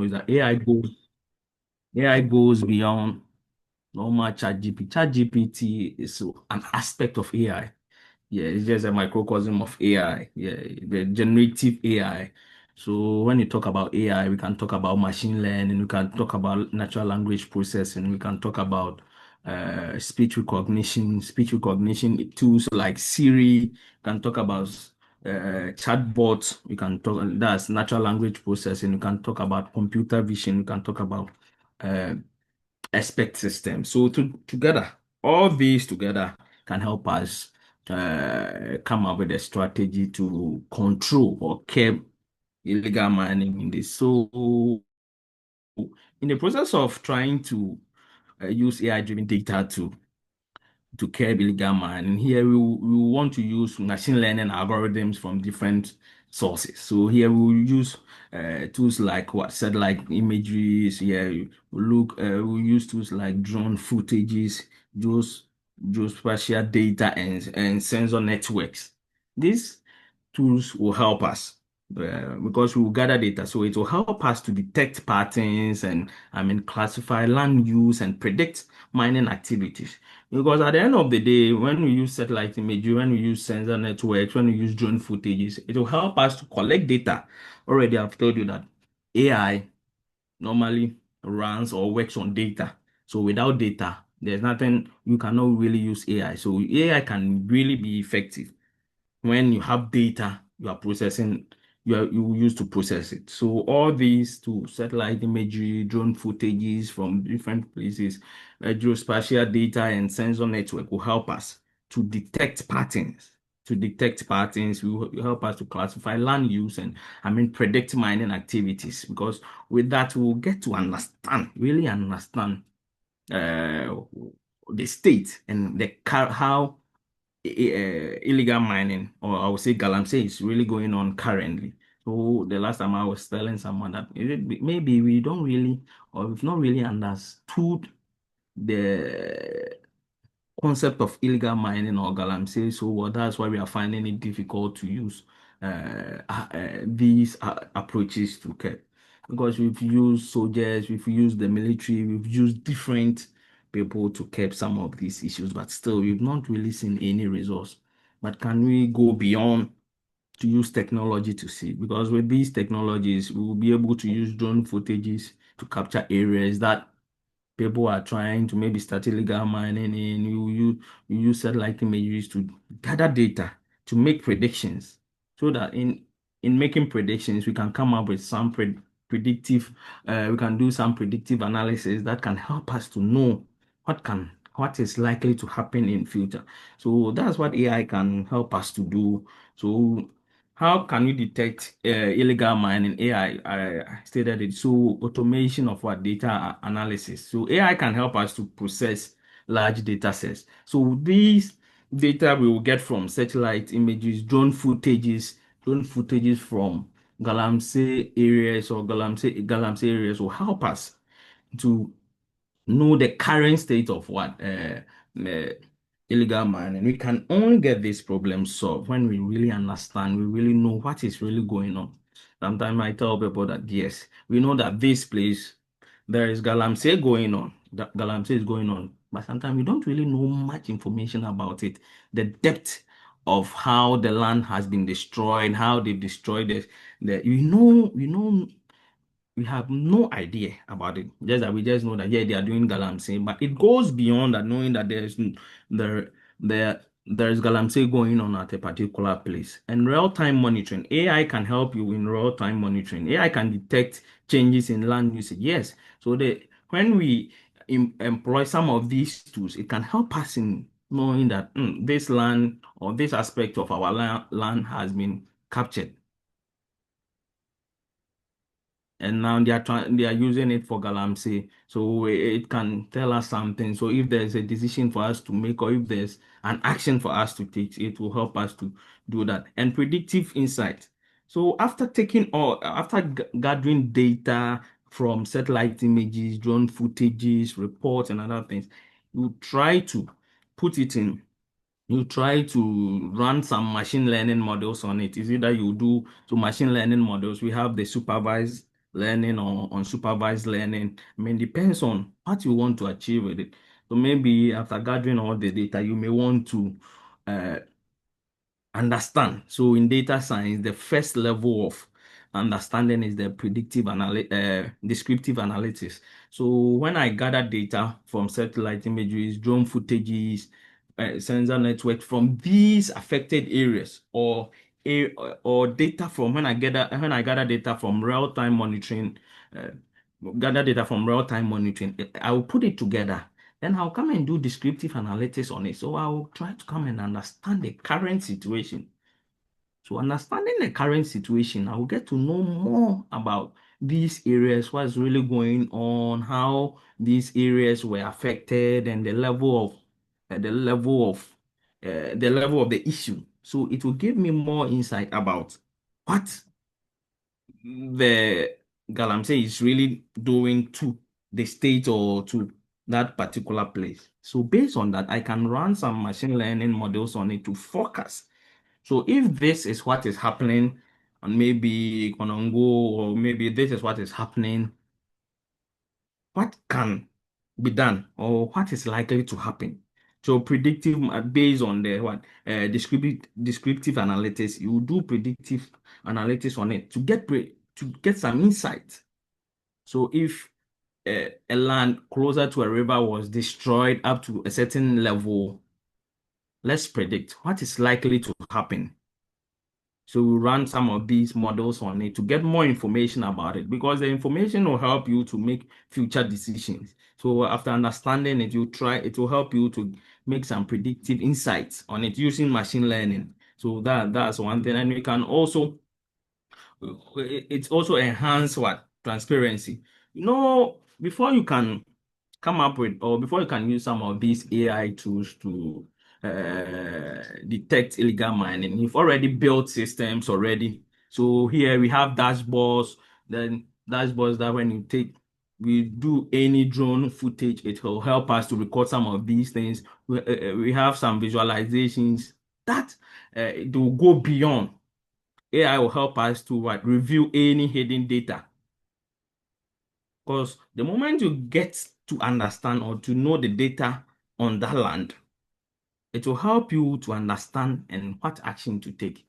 know is that AI goes beyond normal ChatGPT. ChatGPT is an aspect of AI. Yeah, it's just a microcosm of AI. Yeah, the generative AI. So when you talk about AI, we can talk about machine learning, we can talk about natural language processing, we can talk about speech recognition tools like Siri, we can talk about chatbots, we can talk that's natural language processing, we can talk about computer vision, we can talk about uh, expect system. So together, all these together can help us come up with a strategy to control or curb illegal mining in this. So in the process of trying to use AI-driven data to curb illegal mining. Here we want to use machine learning algorithms from different sources. So here we will use tools like what satellite imageries. Here we use tools like drone footages, those geospatial data and sensor networks. These tools will help us because we will gather data. So it will help us to detect patterns and classify land use and predict mining activities. Because at the end of the day, when we use satellite imagery, when we use sensor networks, when we use drone footages, it will help us to collect data. Already, I've told you that AI normally runs or works on data. So without data, there's nothing, you cannot really use AI. So AI can really be effective when you have data you are processing, you use to process it. So all these to satellite imagery, drone footages from different places, geospatial data and sensor network will help us to detect patterns. To detect patterns, will help us to classify land use and predict mining activities. Because with that, we'll get to understand, really understand uh, the state and how illegal mining, or I would say Galamsey, is really going on currently. So the last time I was telling someone that maybe we don't really, or we've not really understood the concept of illegal mining or galamsey. So that's why we are finding it difficult to use these approaches to care. Because we've used soldiers, we've used the military, we've used different people to curb some of these issues, but still we've not really seen any results. But can we go beyond to use technology to see? Because with these technologies, we will be able to use drone footages to capture areas that people are trying to maybe start illegal mining in. You use satellite images to gather data to make predictions, so that in making predictions we can come up with some predictive we can do some predictive analysis that can help us to know what is likely to happen in future. So that's what AI can help us to do. So how can we detect illegal mining? I stated it. So automation of what data analysis. So AI can help us to process large data sets. So these data we will get from satellite images, drone footages from Galamsey areas or Galamsey areas will help us to know the current state of what uh, illegal mining. We can only get this problem solved when we really understand, we really know what is really going on. Sometimes I tell people that yes, we know that this place there is Galamsey going on. That Galamsey is going on, but sometimes we don't really know much information about it. The depth of how the land has been destroyed, how they've destroyed it. We have no idea about it. Just that we just know that yeah, they are doing galamsey, but it goes beyond that, knowing that there is galamsey going on at a particular place. And real-time monitoring, AI can help you in real-time monitoring. AI can detect changes in land usage. Yes, so when we employ some of these tools, it can help us in knowing that this land or this aspect of our land has been captured, and now they are using it for Galamsey. So it can tell us something. So if there's a decision for us to make, or if there's an action for us to take, it will help us to do that. And predictive insight. So after gathering data from satellite images, drone footages, reports, and other things, you try to put it in you try to run some machine learning models on it. Is it that you do so machine learning models? We have the supervised learning or unsupervised learning. I mean, depends on what you want to achieve with it. So maybe after gathering all the data, you may want to uh, understand. So in data science, the first level of understanding is the descriptive analytics. So when I gather data from satellite images, drone footages, sensor network from these affected areas, a, or data from when I gather data from real-time monitoring, uh, I will put it together. Then I'll come and do descriptive analytics on it. So I'll try to come and understand the current situation. So understanding the current situation, I will get to know more about these areas, what's really going on, how these areas were affected, and the level of the issue. So it will give me more insight about what the Galamsey is really doing to the state or to that particular place. So based on that, I can run some machine learning models on it to focus. So if this is what is happening, and maybe Konongo, or maybe this is what is happening, what can be done or what is likely to happen? So predictive based on the descriptive analytics, you do predictive analytics on it to get some insight. So if a land closer to a river was destroyed up to a certain level, let's predict what is likely to happen. So we run some of these models on it to get more information about it because the information will help you to make future decisions. So after understanding it, it will help you to make some predictive insights on it using machine learning. So that's one thing. And we can also it's also enhance what transparency. Before you can come up with or before you can use some of these AI tools to detect illegal mining, you've already built systems already. So here we have dashboards, then dashboards that when we do any drone footage, it will help us to record some of these things. We have some visualizations that it will go beyond. AI will help us to review any hidden data. Because the moment you get to understand or to know the data on that land, it will help you to understand and what action to take.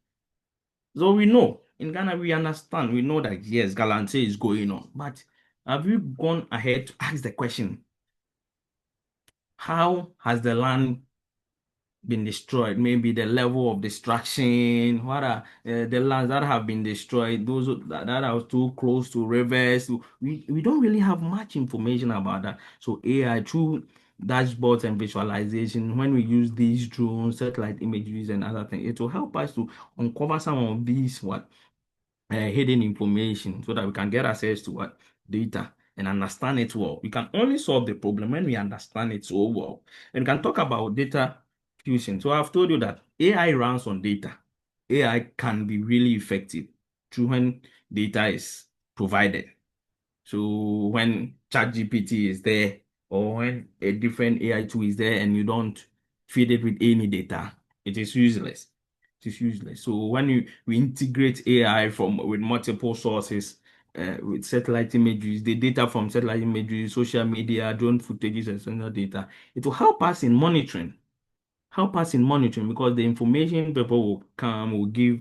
So we know in Ghana, we know that yes, Galamsey is going on. But have you gone ahead to ask the question, how has the land been destroyed? Maybe the level of destruction, what are the lands that have been destroyed, that are too close to rivers. We don't really have much information about that. So AI through dashboards and visualization, when we use these drones, satellite images, and other things, it will help us to uncover some of these hidden information so that we can get access to what data and understand it well. We can only solve the problem when we understand it so well. And we can talk about data fusion. So I've told you that AI runs on data. AI can be really effective through when data is provided. So when ChatGPT is there, or when a different AI tool is there and you don't feed it with any data, it is useless. It is useless. So when we integrate AI from with multiple sources, with satellite images, the data from satellite images, social media, drone footages, and sensor data, it will help us in monitoring because the information people will give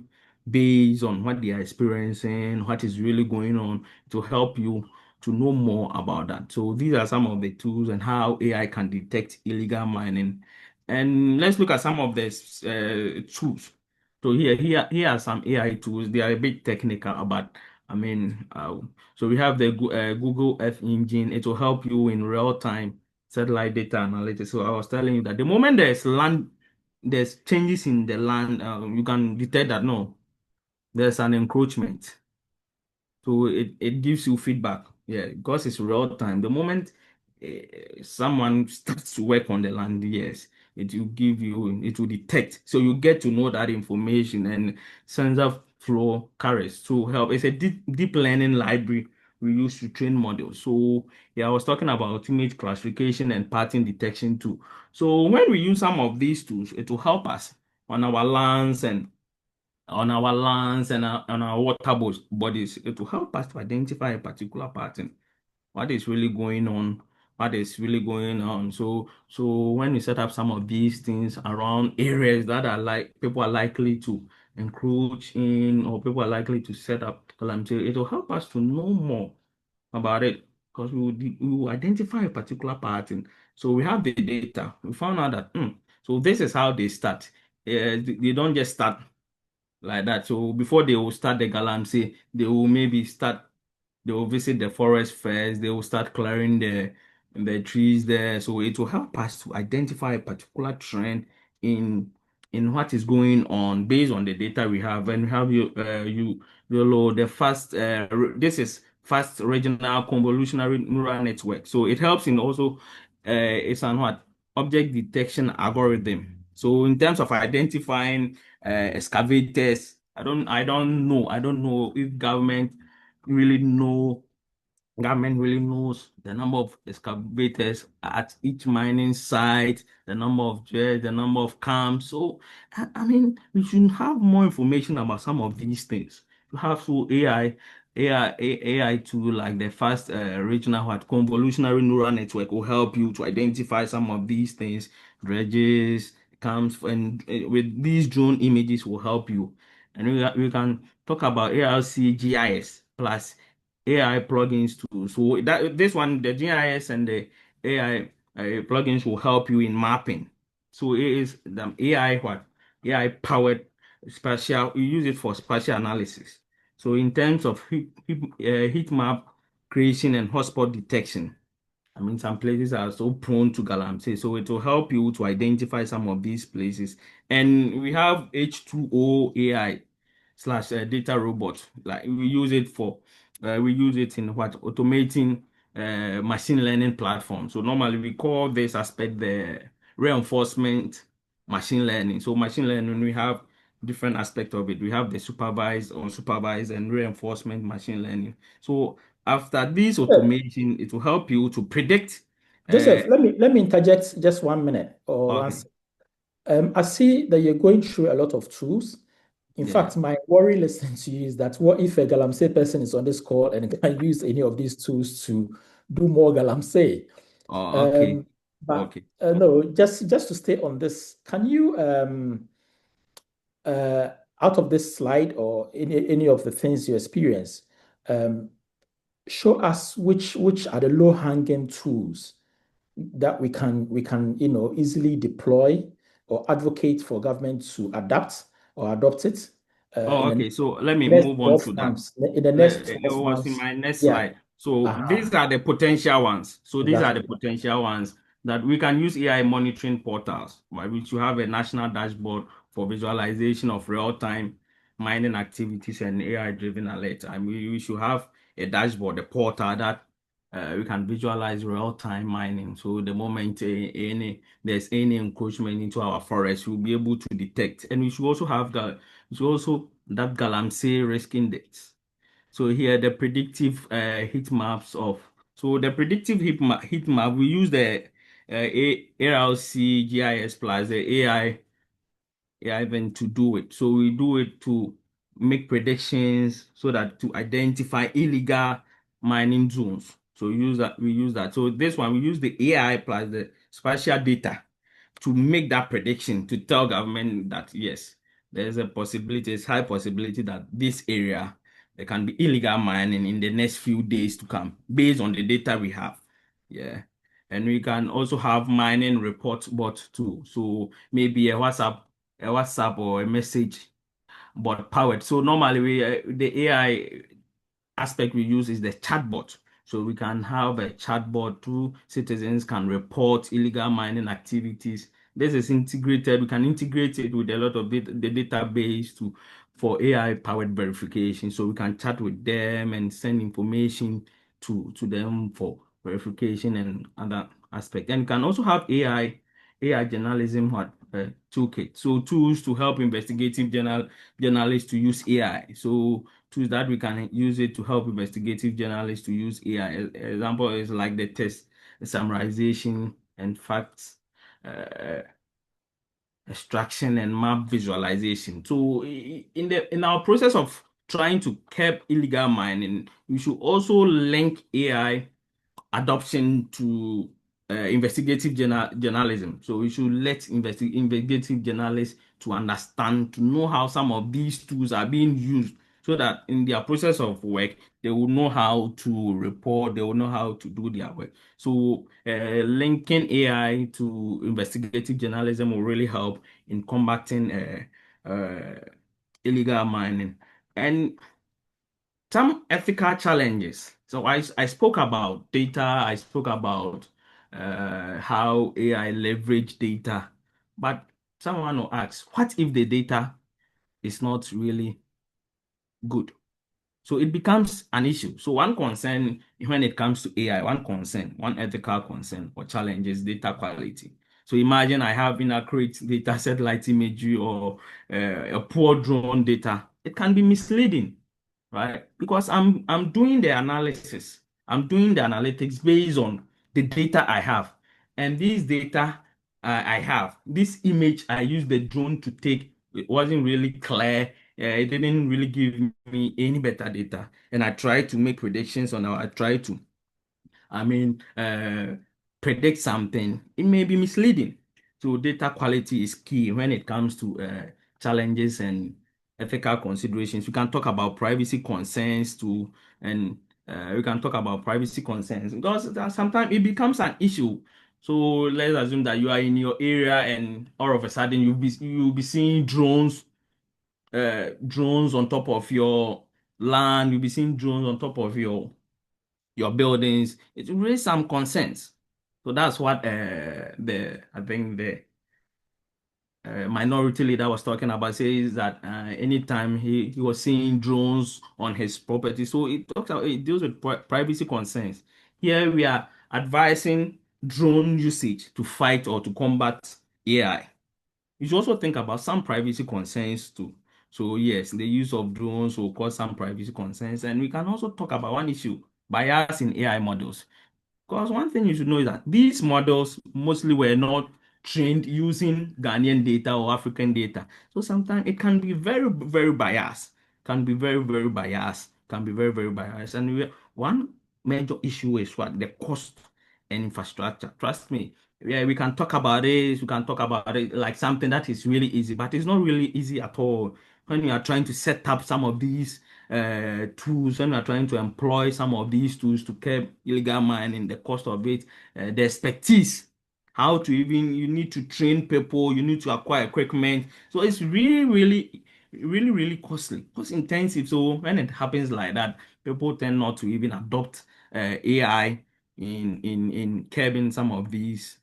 based on what they are experiencing, what is really going on to help you to know more about that. So these are some of the tools and how AI can detect illegal mining. And let's look at some of the tools. So here are some AI tools. They are a bit technical, but I mean, so we have the Google Earth Engine. It will help you in real time satellite data analytics. So I was telling you that the moment there's changes in the land, you can detect that no, there's an encroachment. So it gives you feedback. Yeah, because it's real time. The moment someone starts to work on the land, yes, it will detect. So you get to know that information and sensor flow carries to help. It's a deep learning library we use to train models. So yeah, I was talking about image classification and pattern detection too. So when we use some of these tools, it will help us on our lands and on our lands and on our water bodies. It will help us to identify a particular pattern, what is really going on, what is really going on. So when we set up some of these things around areas that are like people are likely to encroach in, or people are likely to set up calamity, it will help us to know more about it, because we will identify a particular pattern. So we have the data. We found out that so this is how they start. They don't just start like that. So before they will start the Galamsey, they will visit the forest first. They will start clearing the trees there. So it will help us to identify a particular trend in what is going on based on the data we have. And we have the fast. This is fast regional convolutional neural network. So it helps in also it's an what object detection algorithm. So in terms of identifying excavators, I don't know if really know government really knows the number of excavators at each mining site, the number of dredge, the number of camps. So, I mean, we should have more information about some of these things. You have to AI tool like the fast regional what convolutional neural network will help you to identify some of these things, dredges, camps, and with these drone images will help you. And we can talk about ARC GIS plus AI plugins too. So that this one, the GIS and the AI plugins will help you in mapping. So it is the AI what AI powered spatial. You use it for spatial analysis. So in terms of heat map creation and hotspot detection, I mean, some places are so prone to Galamsey, so it will help you to identify some of these places. And we have H2O AI slash data robot. Like we use it in what automating machine learning platform. So normally we call this aspect the reinforcement machine learning. So machine learning, we have different aspect of it. We have the supervised, unsupervised, and reinforcement machine learning. So after this Joseph, automation, it will help you to predict. Uh, Joseph, let me interject just 1 minute or one. okay, I see that you're going through a lot of tools. In yeah. fact, my worry listening to you is that what if a Galamsey person is on this call and can use any of these tools to do more Galamsey? Oh, okay, Um, but okay. no, just to stay on this, can you uh, out of this slide or any of the things you experience, um, show us which are the low-hanging tools that we can easily deploy or advocate for government to adapt or adopt it Oh, in the okay. So let me next move on 12 to that. months. In the next It 12 was in months. my next Yeah. slide. So Uh-huh. these are the potential ones. So these are Exactly. the potential ones that we can use AI monitoring portals, by which you have a national dashboard for visualization of real-time mining activities and AI-driven alert. I mean, we should have a dashboard, a portal that we can visualize real-time mining. So the moment there's any encroachment into our forest, we'll be able to detect. And we should also have that Galamsey risk index. So here the predictive heat maps of so the predictive heat map, we use the ARC GIS plus the AI even to do it. So we do it to make predictions so that to identify illegal mining zones. So we use that. So this one we use the AI plus the spatial data to make that prediction to tell government that yes, there's a possibility, it's high possibility that this area there can be illegal mining in the next few days to come based on the data we have. Yeah. And we can also have mining report bot too. So maybe a WhatsApp or a message bot powered. So normally the AI aspect we use is the chatbot. So we can have a chatbot through citizens can report illegal mining activities. This is integrated. We can integrate it with a lot of the database to for AI powered verification. So we can chat with them and send information to them for verification and other aspect. And we can also have AI journalism toolkit. So tools to help journalists to use AI. So tools that we can use it to help investigative journalists to use AI. Example is like the text summarization and facts. Uh, extraction and map visualization. So in our process of trying to curb illegal mining, we should also link AI adoption to investigative journalism. So we should let investigative journalists to understand, to know how some of these tools are being used, so that in their process of work, they will know how to report, they will know how to do their work. So linking AI to investigative journalism will really help in combating illegal mining. And some ethical challenges. So I spoke about data, I spoke about how AI leverage data, but someone will ask, what if the data is not really good? So it becomes an issue. So one concern when it comes to AI, one concern, one ethical concern or challenge is data quality. So imagine I have inaccurate data, satellite imagery, or a poor drone data. It can be misleading, right? Because I'm doing the analysis, I'm doing the analytics based on the data I have, and this data I have, this image I used the drone to take, it wasn't really clear. It didn't really give me any better data, and I tried to make predictions on how I tried to I mean, predict something, it may be misleading. So data quality is key when it comes to challenges and ethical considerations. We can talk about privacy concerns too, and we can talk about privacy concerns because sometimes it becomes an issue. So let's assume that you are in your area and all of a sudden you'll be seeing drones on top of your land. You'll be seeing drones on top of your buildings. It will raise some concerns. So that's what the I think the minority leader was talking about. Says that anytime he was seeing drones on his property, so it deals with privacy concerns. Here we are advising drone usage to fight or to combat AI. You should also think about some privacy concerns too. So yes, the use of drones will cause some privacy concerns, and we can also talk about one issue: bias in AI models. Because one thing you should know is that these models mostly were not trained using Ghanaian data or African data. So sometimes it can be very, very biased, can be very, very biased, can be very, very biased. And one major issue is what? The cost and infrastructure. Trust me. Yeah, we can talk about it. We can talk about it like something that is really easy, but it's not really easy at all when you are trying to set up some of these tools, when we are trying to employ some of these tools to curb illegal mining, the cost of it, the expertise, how to even, you need to train people, you need to acquire equipment. So it's really, really, really, really costly, cost intensive. So when it happens like that, people tend not to even adopt AI in curbing some of these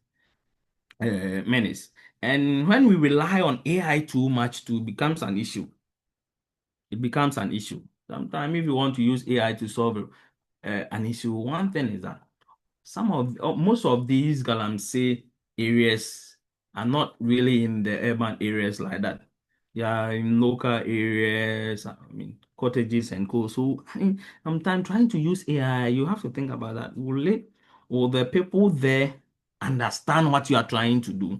menace. And when we rely on AI too much, too becomes an issue. It becomes an issue. Sometimes, if you want to use AI to solve an issue, one thing is that most of these Galamsey areas are not really in the urban areas like that. They are in local areas, I mean, cottages and co. So, I mean, sometimes trying to use AI, you have to think about that. Will the people there understand what you are trying to do?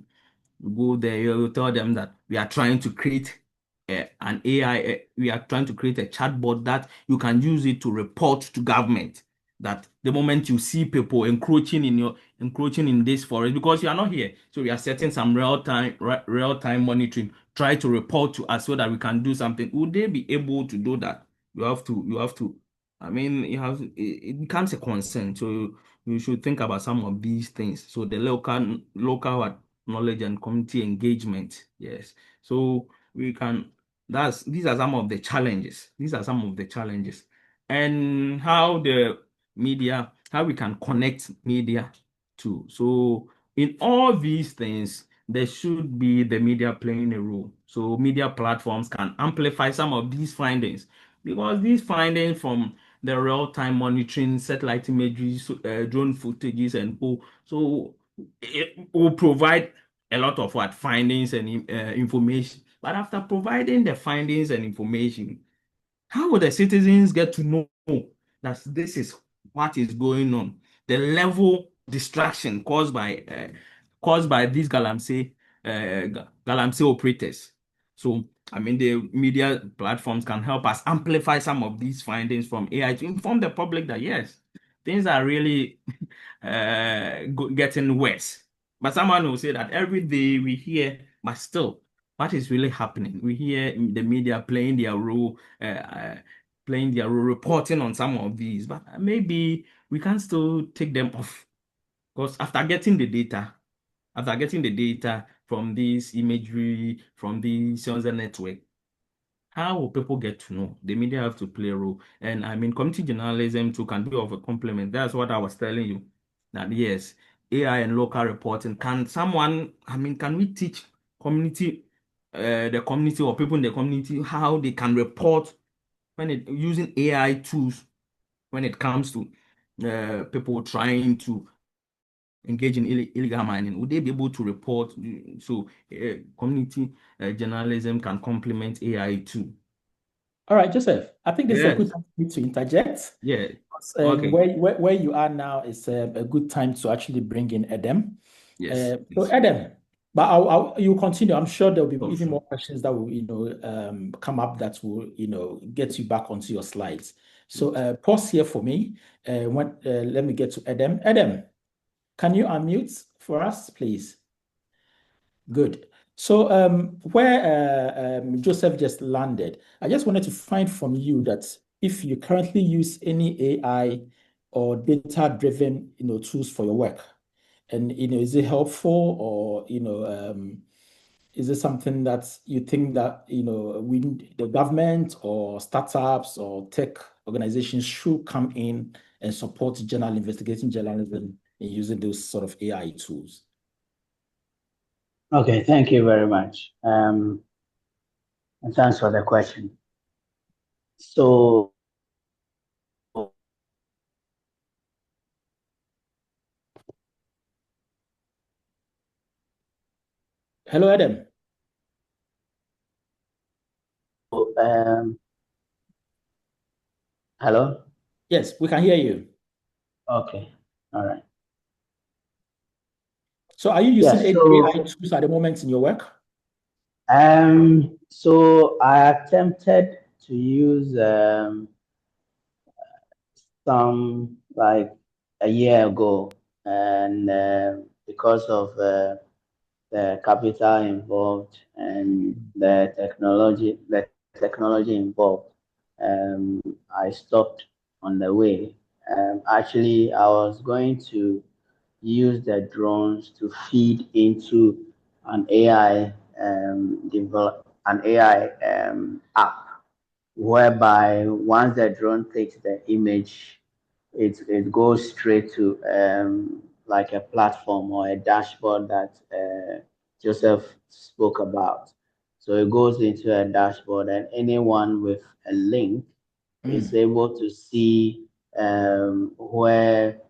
You go there, you tell them that we are trying to create an AI, we are trying to create a chatbot that you can use it to report to government that the moment you see people encroaching in this forest because you are not here, so we are setting some real time monitoring. Try to report to us so that we can do something. Would they be able to do that? You have to. I mean, it becomes a concern. So you should think about some of these things. So the local knowledge and community engagement. Yes. So we can these are some of the challenges. These are some of the challenges. And how we can connect media to. So in all these things, there should be the media playing a role. So media platforms can amplify some of these findings because these findings from the real-time monitoring, satellite imagery, drone footages, and so it will provide a lot of what findings and information. But after providing the findings and information, how will the citizens get to know that this is what is going on? The level distraction caused by these Galamsey Galamsey operators. So, I mean, the media platforms can help us amplify some of these findings from AI to inform the public that yes, things are really getting worse. But someone will say that every day we hear, but still, what is really happening? We hear the media playing their role, reporting on some of these, but maybe we can still take them off because after getting the data from this imagery, from these sensor network, how will people get to know? The media have to play a role. And I mean, community journalism too can be of a complement. That's what I was telling you. That yes, AI and local reporting. Can we teach the community or people in the community how they can report using AI tools when it comes to people trying to engage in illegal mining? Would they be able to report? So community journalism can complement AI too. All right, Joseph, I think this is a good Yes. time for me to interject. Yeah. Where, Okay. where you are now is a good time to actually bring in Edem. Yes. So Yes. Edem, but you continue. I'm sure there'll be Oh, even sure. more questions that will, come up that will, get you back onto your slides. So pause here for me. Let me get to Edem. Edem, can you unmute for us, please? Good. So where Joseph just landed, I just wanted to find from you that if you currently use any AI or data-driven, tools for your work, and is it helpful, or is it something that you think that the government or startups or tech organizations should come in and support investigating journalism in using those sort of AI tools? Okay, thank you very much. And thanks for the question. So, Hello, Adam. hello? Yes, we can hear you. Okay, all right. So are you Yeah, using any AI so tools at the moment in your work? so I attempted to use some like a year ago, and because of the capital involved and the technology involved, I stopped on the way. Actually, I was going to use the drones to feed into an AI app, whereby once the drone takes the image, it goes straight to like a platform or a dashboard that Joseph spoke about. So it goes into a dashboard, and anyone with a link is able to see where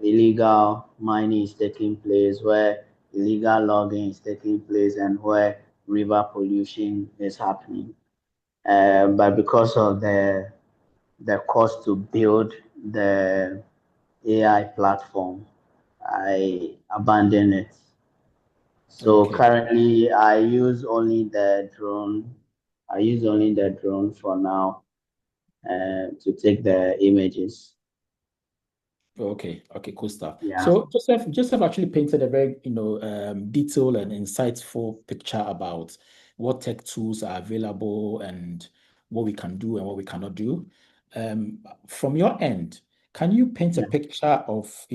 illegal mining is taking place, where illegal logging is taking place, and where river pollution is happening. But because of the cost to build the AI platform, I abandoned it. So Okay. currently, I use only the drone. I use only the drone for now to take the images. Okay. Okay. Cool stuff. Yeah. So Joseph actually painted a very, detailed and insightful picture about what tech tools are available and what we can do and what we cannot do. From your end, can you paint a Yeah. picture of,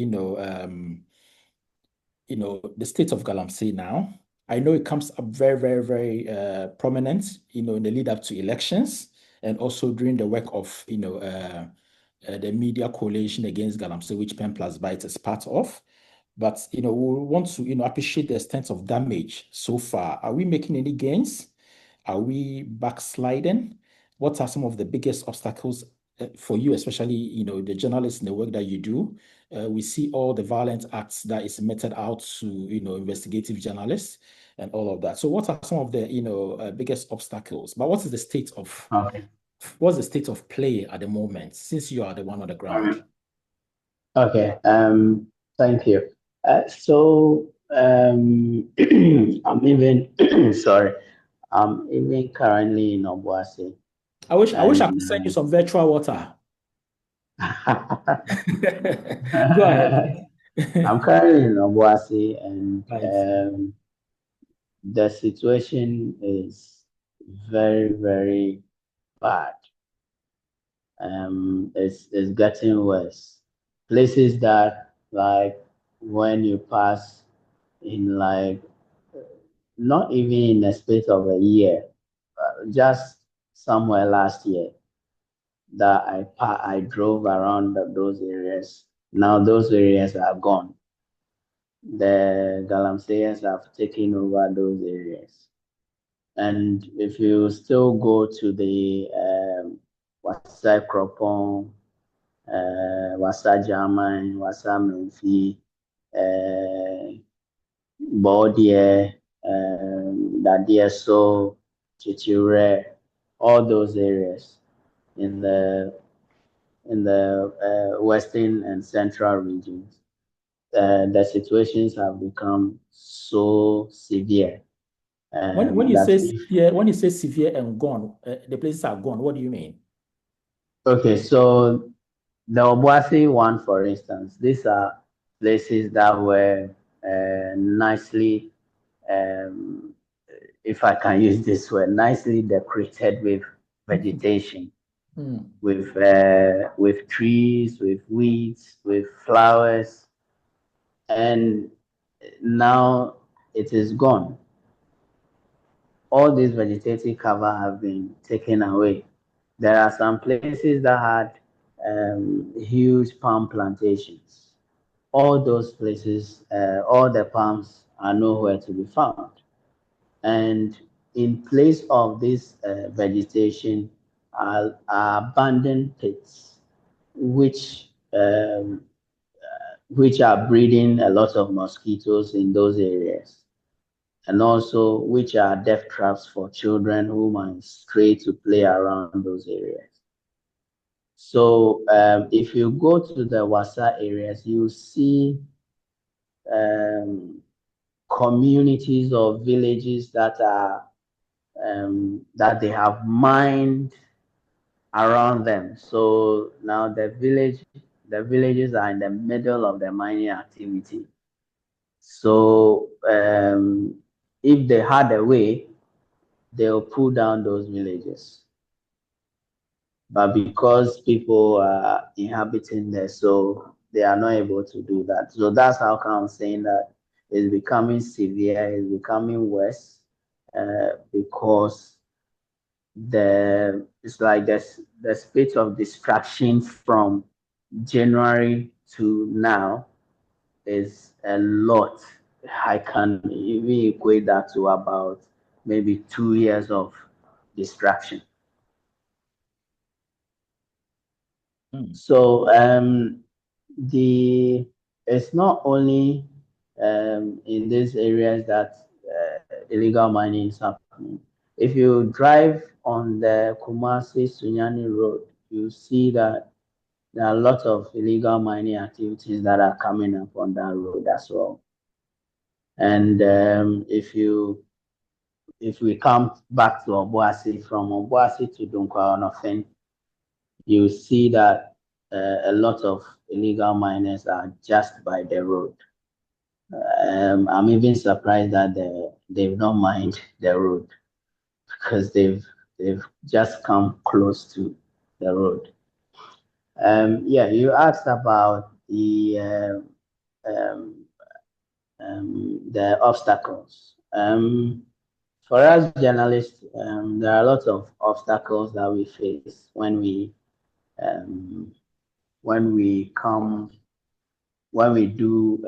the state of Galamsey now? I know it comes up very, very, very prominent, in the lead up to elections and also during the work of, the media coalition against Galamsey, which Pen Plus Byte is part of. But, we want to, appreciate the extent of damage so far. Are we making any gains? Are we backsliding? What are some of the biggest obstacles for you, especially, the journalists in the work that you do? We see all the violent acts that is meted out to, investigative journalists and all of that. So what are some of the, biggest obstacles? But Okay. what's the state of play at the moment, since you are the one on the All ground? right. Okay. Thank you. So I'm even sorry. I'm even currently in Obuasi, I wish I and could send you some virtual water. Go ahead. I'm currently in Obuasi, and Right. the situation is very, very bad. It's getting worse. Places that like when you pass in like not even in a space of a year, just somewhere last year that I drove around those areas. Now those areas are gone. The Galamseyers have taken over those areas. And if you still go to the Wasa Kropon, Wasa German, Wasa Mensah, Baudier, Dadieso, Chichire, all those areas in the western and central regions. The situations have become so severe When you that say if severe, when you say severe and gone, the places are gone. What do you mean? okay, so the Obuasi one, for instance, these are places that were nicely, um, if I can use this word, nicely decorated with vegetation, Hmm. with trees, with weeds, with flowers, and now it is gone. All these vegetative cover have been taken away. There are some places that had huge palm plantations. All those places, all the palms are nowhere to be found. And in place of this vegetation are abandoned pits, which which are breeding a lot of mosquitoes in those areas, and also which are death traps for children who might stray to play around those areas. So if you go to the Wasa areas, you see um, communities or villages that they have mined around them. So now the villages are in the middle of the mining activity. So if they had a way, they'll pull down those villages. But because people are inhabiting there, so they are not able to do that. So that's how come I'm saying that it's becoming severe, it's becoming worse, because it's like the state of distraction from January to now is a lot. I can even equate that to about maybe 2 years of distraction. Hmm. So the it's not only in these areas that illegal mining is happening. If you drive on the Kumasi Sunyani Road, you see that there are a lot of illegal mining activities that are coming up on that road as well. And if we come back to Obuasi, from Obuasi to Dunkwa Onofin, you see that a lot of illegal miners are just by the road. I'm even surprised that they've not mined the road because they've just come close to the road. Yeah, you asked about um, the obstacles. For us journalists, there are a lot of obstacles that we face um, when we come when we do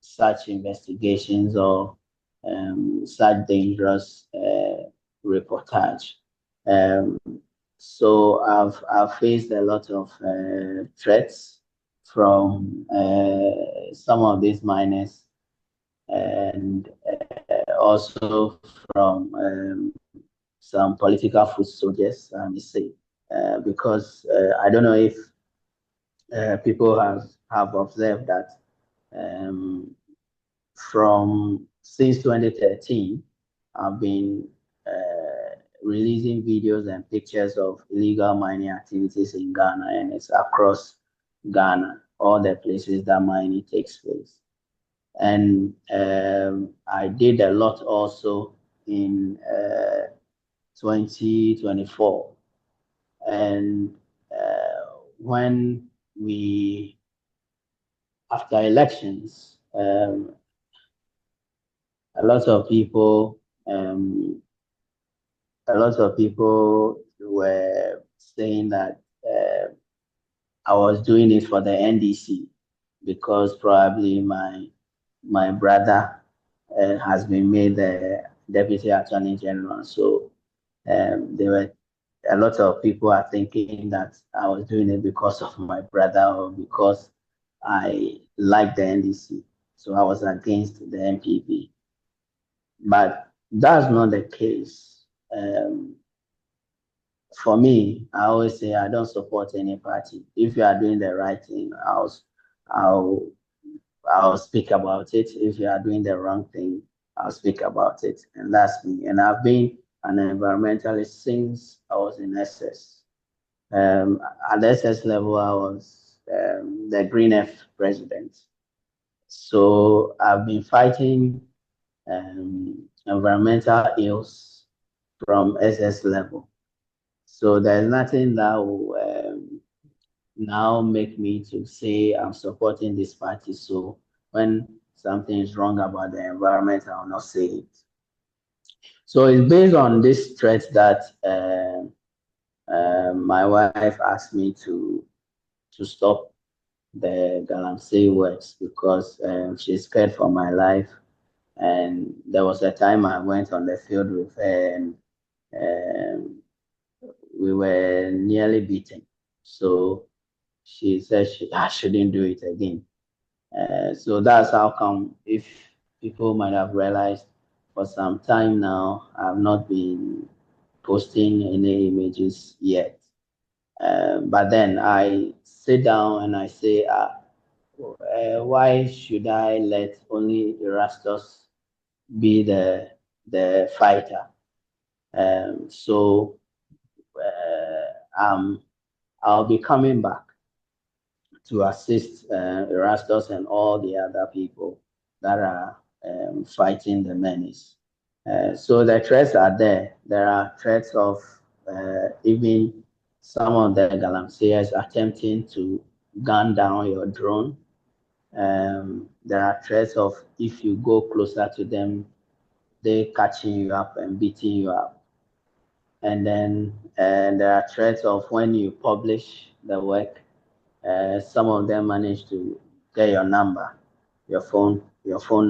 such investigations or such dangerous reportage. Um, so I've faced a lot of threats from some of these miners, and also from some political foot soldiers, I may say, because I don't know if people have observed that um, since 2013, I've been releasing videos and pictures of illegal mining activities in Ghana, and it's across Ghana, all the places that mining takes place. And I did a lot also in 2024. And when after elections, a lot of people were saying that I was doing it for the NDC because probably my brother has been made the Deputy Attorney General. So there were a lot of people are thinking that I was doing it because of my brother or because I like the NDC. So I was against the MPP. But that's not the case. For me, I always say I don't support any party. If you are doing the right thing, I'll speak about it. If you are doing the wrong thing, I'll speak about it. And that's me. And I've been an environmentalist since I was in SS. At the SS level, I was the Green F president. So I've been fighting environmental ills from SS level. So there's nothing that will now make me to say I'm supporting this party. So when something is wrong about the environment, I will not say it. So it's based on this threat that my wife asked me to stop the Galamsey works because she's scared for my life. And there was a time I went on the field with her and we were nearly beaten. So she said I shouldn't do it again. So that's how come, if people might have realized, for some time now, I've not been posting any images yet. But then I sit down and I say, why should I let only Erastus be the fighter? So I'll be coming back to assist Erastus and all the other people that are fighting the menace. So the threats are there. There are threats of even some of the Galamseyers attempting to gun down your drone. There are threats of if you go closer to them, they catching you up and beating you up. And then there are threats of when you publish the work, some of them manage to get your number, your phone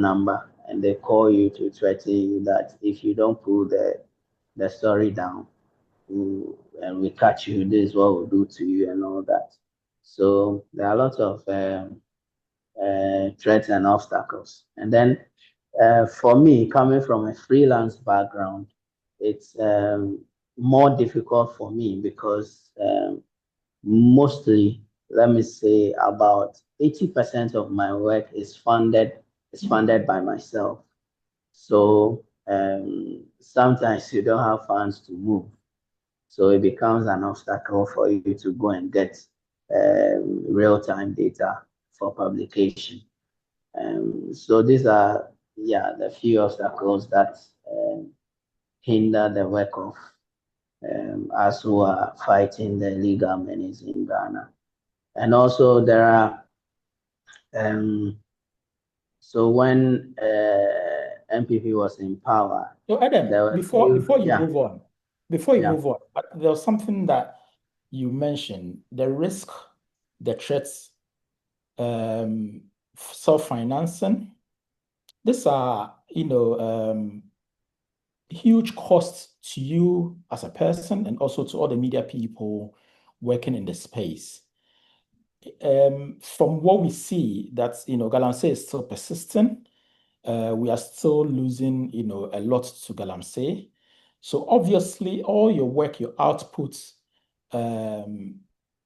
number, and they call you to threaten you that if you don't pull the story down, and we catch you, this is what we'll do to you and all that. So there are a lot of threats and obstacles. And then for me, coming from a freelance background, it's more difficult for me because mostly, let me say, about 80% of my work is funded by myself. So sometimes you don't have funds to move. So it becomes an obstacle for you to go and get real-time data for publication. So these are, the few obstacles that hinder the work of us who are fighting the illegal menace in Ghana. And also there are, so when MPhil was in power. So Edem, before you move on, there was something that you mentioned, the risk, the threats, self-financing. These are, huge costs to you as a person and also to all the media people working in the space. From what we see, that Galamsey is still persistent. We are still losing, a lot to Galamsey. So obviously, all your work, your output,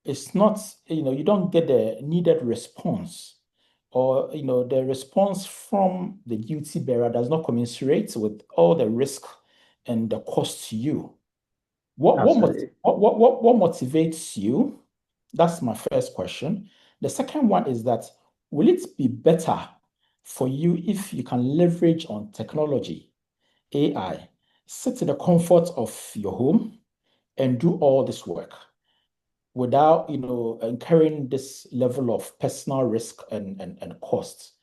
it's not, you don't get the needed response or the response from the duty bearer does not commensurate with all the risk and the cost to you. What motivates you? That's my first question. The second one is that will it be better for you if you can leverage on technology, AI, sit in the comfort of your home and do all this work without incurring this level of personal risk and cost?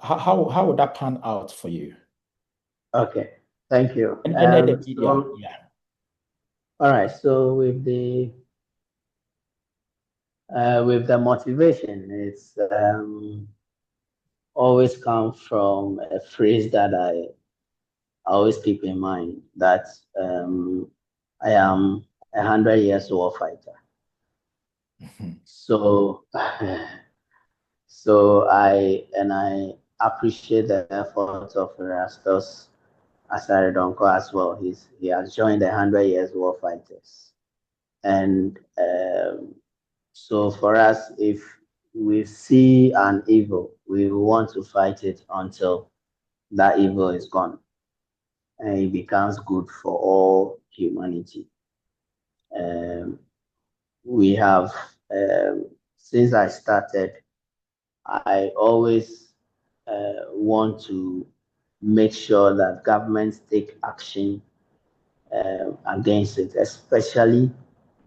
How would that pan out for you? Okay, thank you. Yeah. All right. So with the motivation, it's always come from a phrase that I always keep in mind, that I am 100 years war fighter. So so I appreciate the effort of Erastus Asaredonko as well. He has joined the 100 years war fighters. And so for us, if we see an evil, we want to fight it until that evil is gone and it becomes good for all humanity. We have, since I started, I always want to make sure that governments take action against it, especially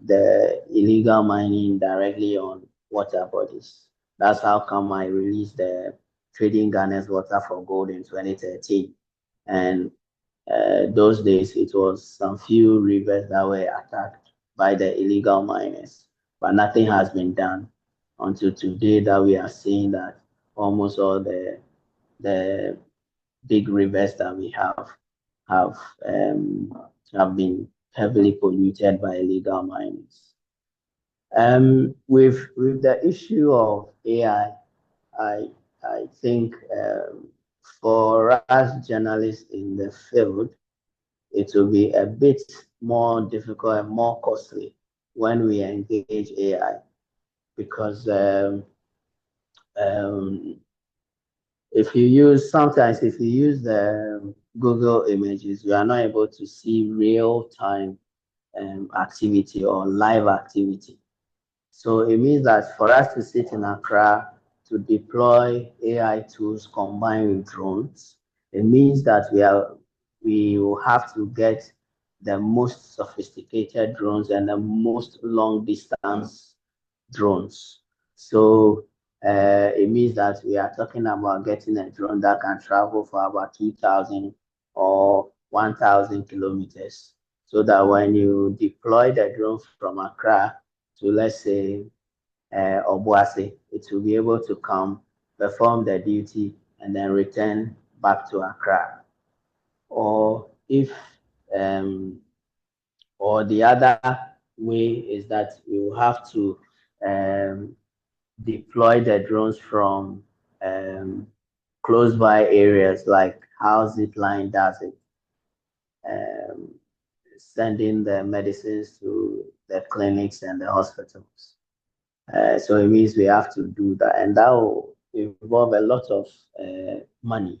the illegal mining directly on water bodies. That's how come I released the Trading Ghana's Water for Gold in 2013. And those days, it was some few rivers that were attacked by the illegal miners, but nothing has been done until today that we are seeing that almost all the big rivers that we have have been heavily polluted by illegal miners. With the issue of AI, I think for us journalists in the field, it will be a bit more difficult and more costly when we engage AI, because if you use the Google images, you are not able to see real time activity or live activity. So it means that for us to sit in Accra to deploy AI tools combined with drones, it means that we will have to get the most sophisticated drones and the most long distance drones. So it means that we are talking about getting a drone that can travel for about 2,000 or 1,000 kilometers, so that when you deploy the drone from Accra to, let's say, Obuasi, it will be able to come, perform the duty, and then return back to Accra. Or or the other way is that we will have to deploy the drones from close by areas, like how Zipline does it, sending the medicines to the clinics and the hospitals. So it means we have to do that, and that will involve a lot of money.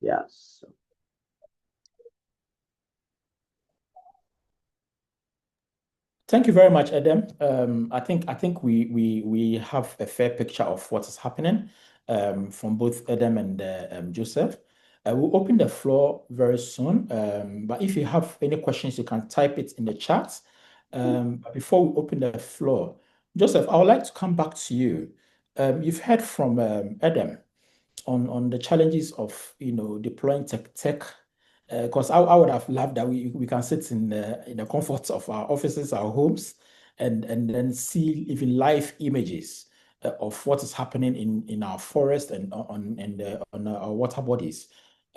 Yeah. So. Thank you very much, Edem. I think we have a fair picture of what is happening from both Edem and Joseph. We'll open the floor very soon. But if you have any questions, you can type it in the chat. But before we open the floor, Joseph, I would like to come back to you. You've heard from Edem on the challenges of deploying tech. Because I would have loved that we can sit in the comfort of our offices, our homes, and then see even live images of what is happening in our forest and on our water bodies,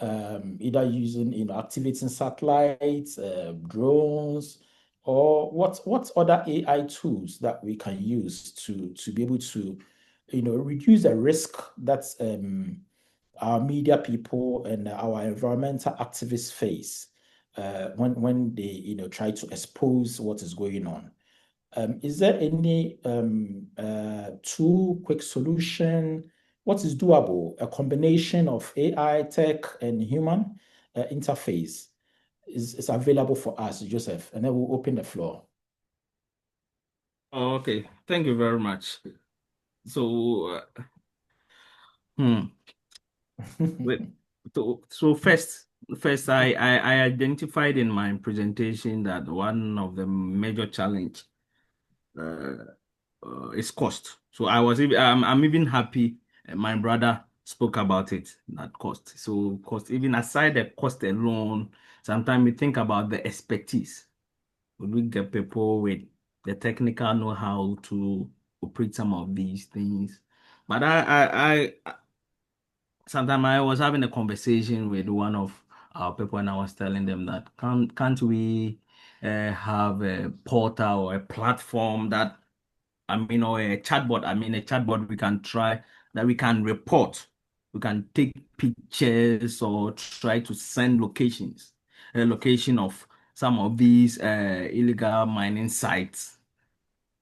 either using activating satellites, drones, or what other AI tools that we can use to be able to reduce the risk that our media people and our environmental activists face when they try to expose what is going on. Is there any tool, quick solution? What is doable? A combination of AI, tech, and human interface is available for us, Joseph, and then we'll open the floor. Okay, thank you very much. So, hmm. Wait, so first, I identified in my presentation that one of the major challenge uh, is cost. So I'm even happy my brother spoke about it, that cost. So cost, even aside the cost alone, sometimes we think about the expertise. Would we get people with the technical know-how to operate some of these things? But sometimes I was having a conversation with one of our people, and I was telling them that can't we have a portal or a platform that, or a chatbot. A chatbot we can try that we can report. We can take pictures or try to send a location of some of these illegal mining sites.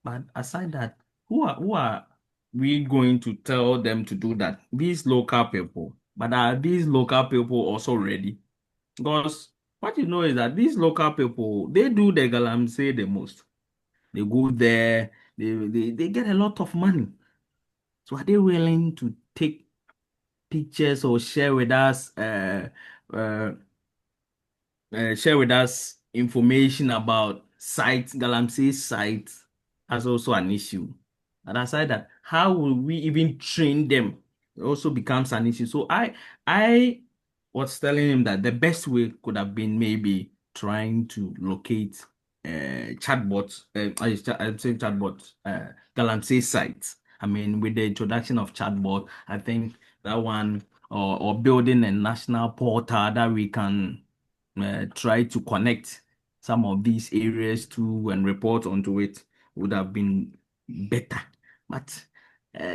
But aside that, who are we going to tell them to do that? These local people. But are these local people also ready? Because what you know is that these local people, they do the Galamsey the most. They go there, they get a lot of money. So are they willing to take pictures or uh, share with us information about sites, Galamsey sites, as also an issue. And aside that, how will we even train them? It also becomes an issue. So I was telling him that the best way could have been maybe trying to locate chatbots, I'm saying chatbots, Galamsey sites. With the introduction of chatbot, I think that one, or building a national portal that we can try to connect some of these areas to and report onto it would have been better. But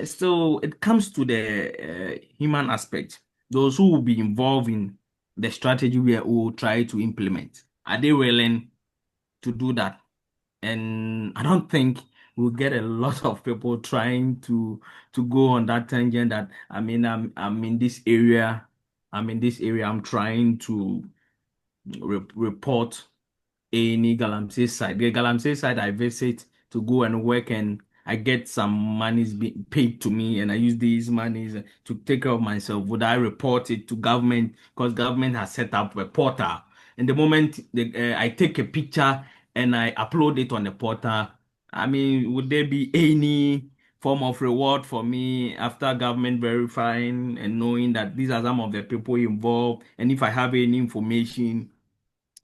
still, it comes to the human aspect. Those who will be involved in the strategy we will try to implement, are they willing to do that? And I don't think we'll get a lot of people trying to go on that tangent that I'm in this area. I'm in this area. I'm trying to report any Galamsey site. The Galamsey site I visit to go and work, and I get some monies being paid to me, and I use these monies to take care of myself. Would I report it to government? Because government has set up a portal. And the moment I take a picture and I upload it on the portal, would there be any form of reward for me after government verifying and knowing that these are some of the people involved? And if I have any information,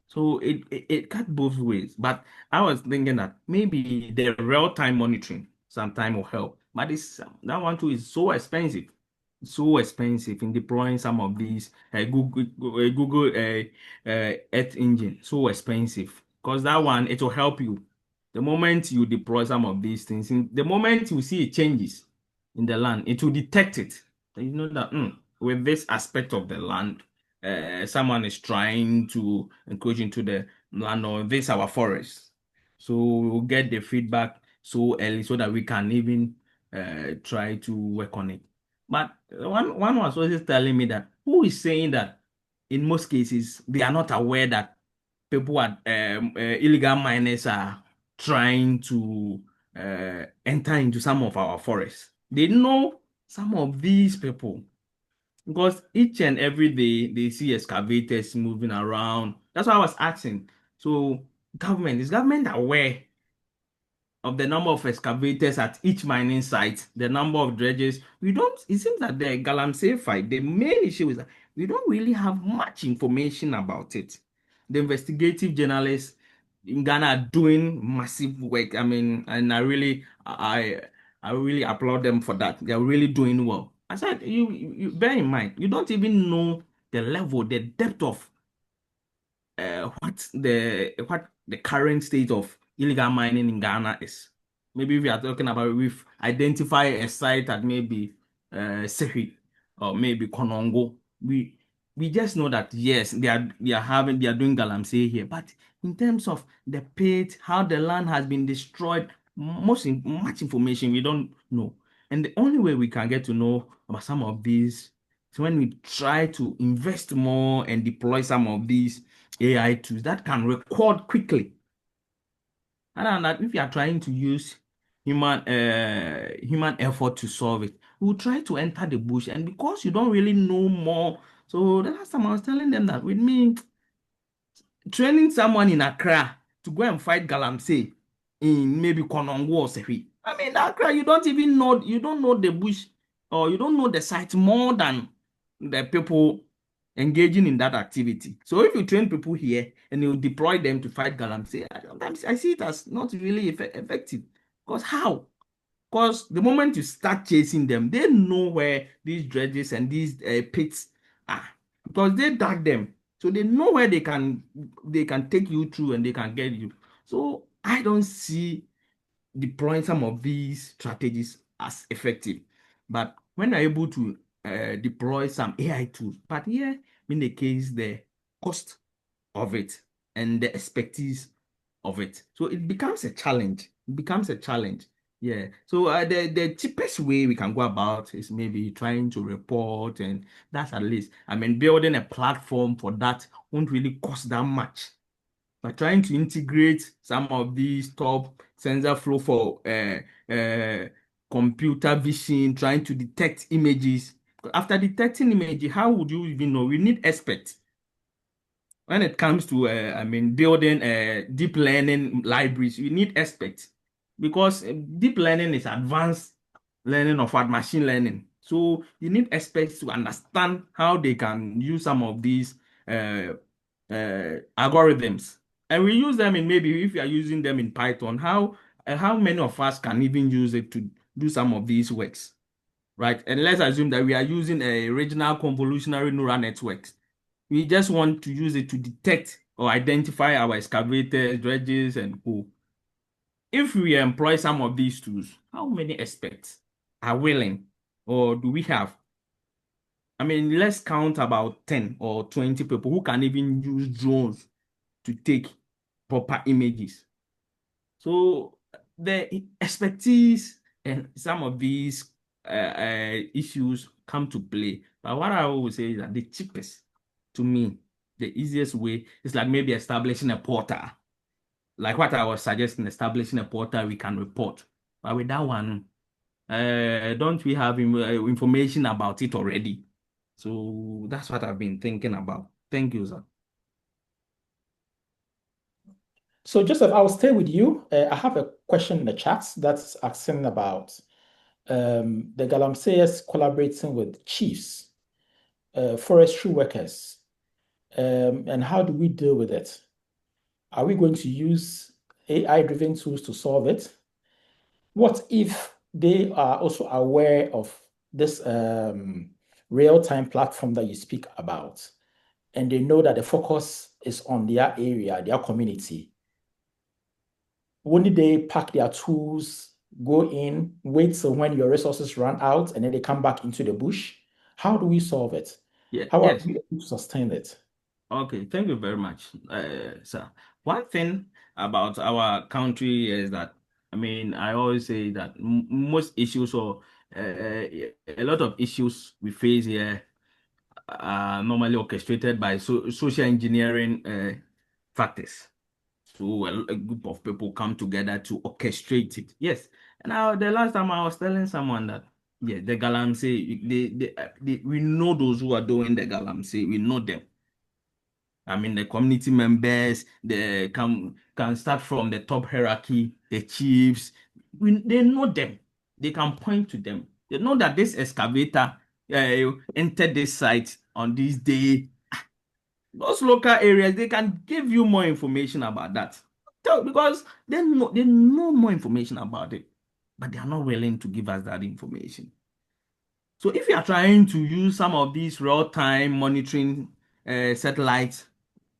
so it cut both ways. But I was thinking that maybe the real-time monitoring sometime will help. But that one too is so expensive. So expensive in deploying some of these Google Earth engine. So expensive. Because that one, it will help you. The moment you deploy some of these things, the moment you see changes in the land, it will detect it. And you know that with this aspect of the land, someone is trying to encroach into the land, or this our forest. So we'll get the feedback so early so that we can even try to work on it. But one was always telling me that who is saying that in most cases they are not aware that people are illegal miners are trying to enter into some of our forests. They know some of these people because each and every day they see excavators moving around. That's why I was asking. So, is government aware of the number of excavators at each mining site, the number of dredges? We don't, it seems that the Galamsey fight, the main issue is that we don't really have much information about it. The investigative journalists in Ghana are doing massive work. And I really applaud them for that. They're really doing well. I said, you bear in mind, you don't even know the level, the depth of what the current state of illegal mining in Ghana is. Maybe we are talking about, we've identified a site at maybe Sehi or maybe Konongo. We just know that yes, they are doing Galamsey here, but in terms of the pit, how the land has been destroyed, much information we don't know. And the only way we can get to know about some of these is when we try to invest more and deploy some of these AI tools that can record quickly. And that if you are trying to use human effort to solve it, we'll try to enter the bush. And because you don't really know more, so the last time I was telling them that with me, training someone in Accra to go and fight Galamsey in maybe Konongo or Sehui. I mean, Accra, you don't know the bush or you don't know the site more than the people engaging in that activity. So if you train people here and you deploy them to fight Galamsey, sometimes I see it as not really effective. Because how? Because the moment you start chasing them, they know where these dredges and these pits are because they dug them. So they know where they can take you through and they can get you. So I don't see deploying some of these strategies as effective. But when you're able to deploy some AI tools, but here in the case the cost of it and the expertise of it. So it becomes a challenge. It becomes a challenge. Yeah. So the cheapest way we can go about is maybe trying to report, and that's at least. I mean, building a platform for that won't really cost that much. But trying to integrate some of these top sensor flow for computer vision, trying to detect images. After detecting images, how would you even know? We need experts when it comes to building deep learning libraries. You need experts because deep learning is advanced learning of what machine learning. So you need experts to understand how they can use some of these uh, algorithms, and we use them in, maybe if you are using them in Python, how many of us can even use it to do some of these works, right? And let's assume that we are using a regional convolutional neural networks. We just want to use it to detect or identify our excavators, dredges, and co. If we employ some of these tools, how many experts are willing or do we have? I mean, let's count about 10 or 20 people who can even use drones to take proper images. So the expertise and some of these issues come to play. But what I always say is that the cheapest, to me, the easiest way is like maybe establishing a portal. Like what I was suggesting, establishing a portal we can report. But with that one, don't we have information about it already? So that's what I've been thinking about. Thank you, sir. So, Joseph, I will stay with you. I have a question in the chat that's asking about the Galamseyers collaborating with chiefs, forestry workers, and how do we deal with it? Are we going to use AI-driven tools to solve it? What if they are also aware of this real-time platform that you speak about, and they know that the focus is on their area, their community? Wouldn't they pack their tools, go in, wait till when your resources run out, and then they come back into the bush? How do we solve it? Yeah, How are yes. we able to sustain it? Okay, thank you very much, sir. One thing about our country is that, I mean, I always say that most issues or a lot of issues we face here are normally orchestrated by social engineering factors. So a group of people come together to orchestrate it. Yes. And now the last time I was telling someone that, yeah, the Galamsey, we know those who are doing the Galamsey, we know them. I mean, the community members, they can start from the top hierarchy, the chiefs. They know them. They can point to them. They know that this excavator entered this site on this day. Those local areas, they can give you more information about that. Because they know more information about it, but they are not willing to give us that information. So if you are trying to use some of these real-time monitoring satellites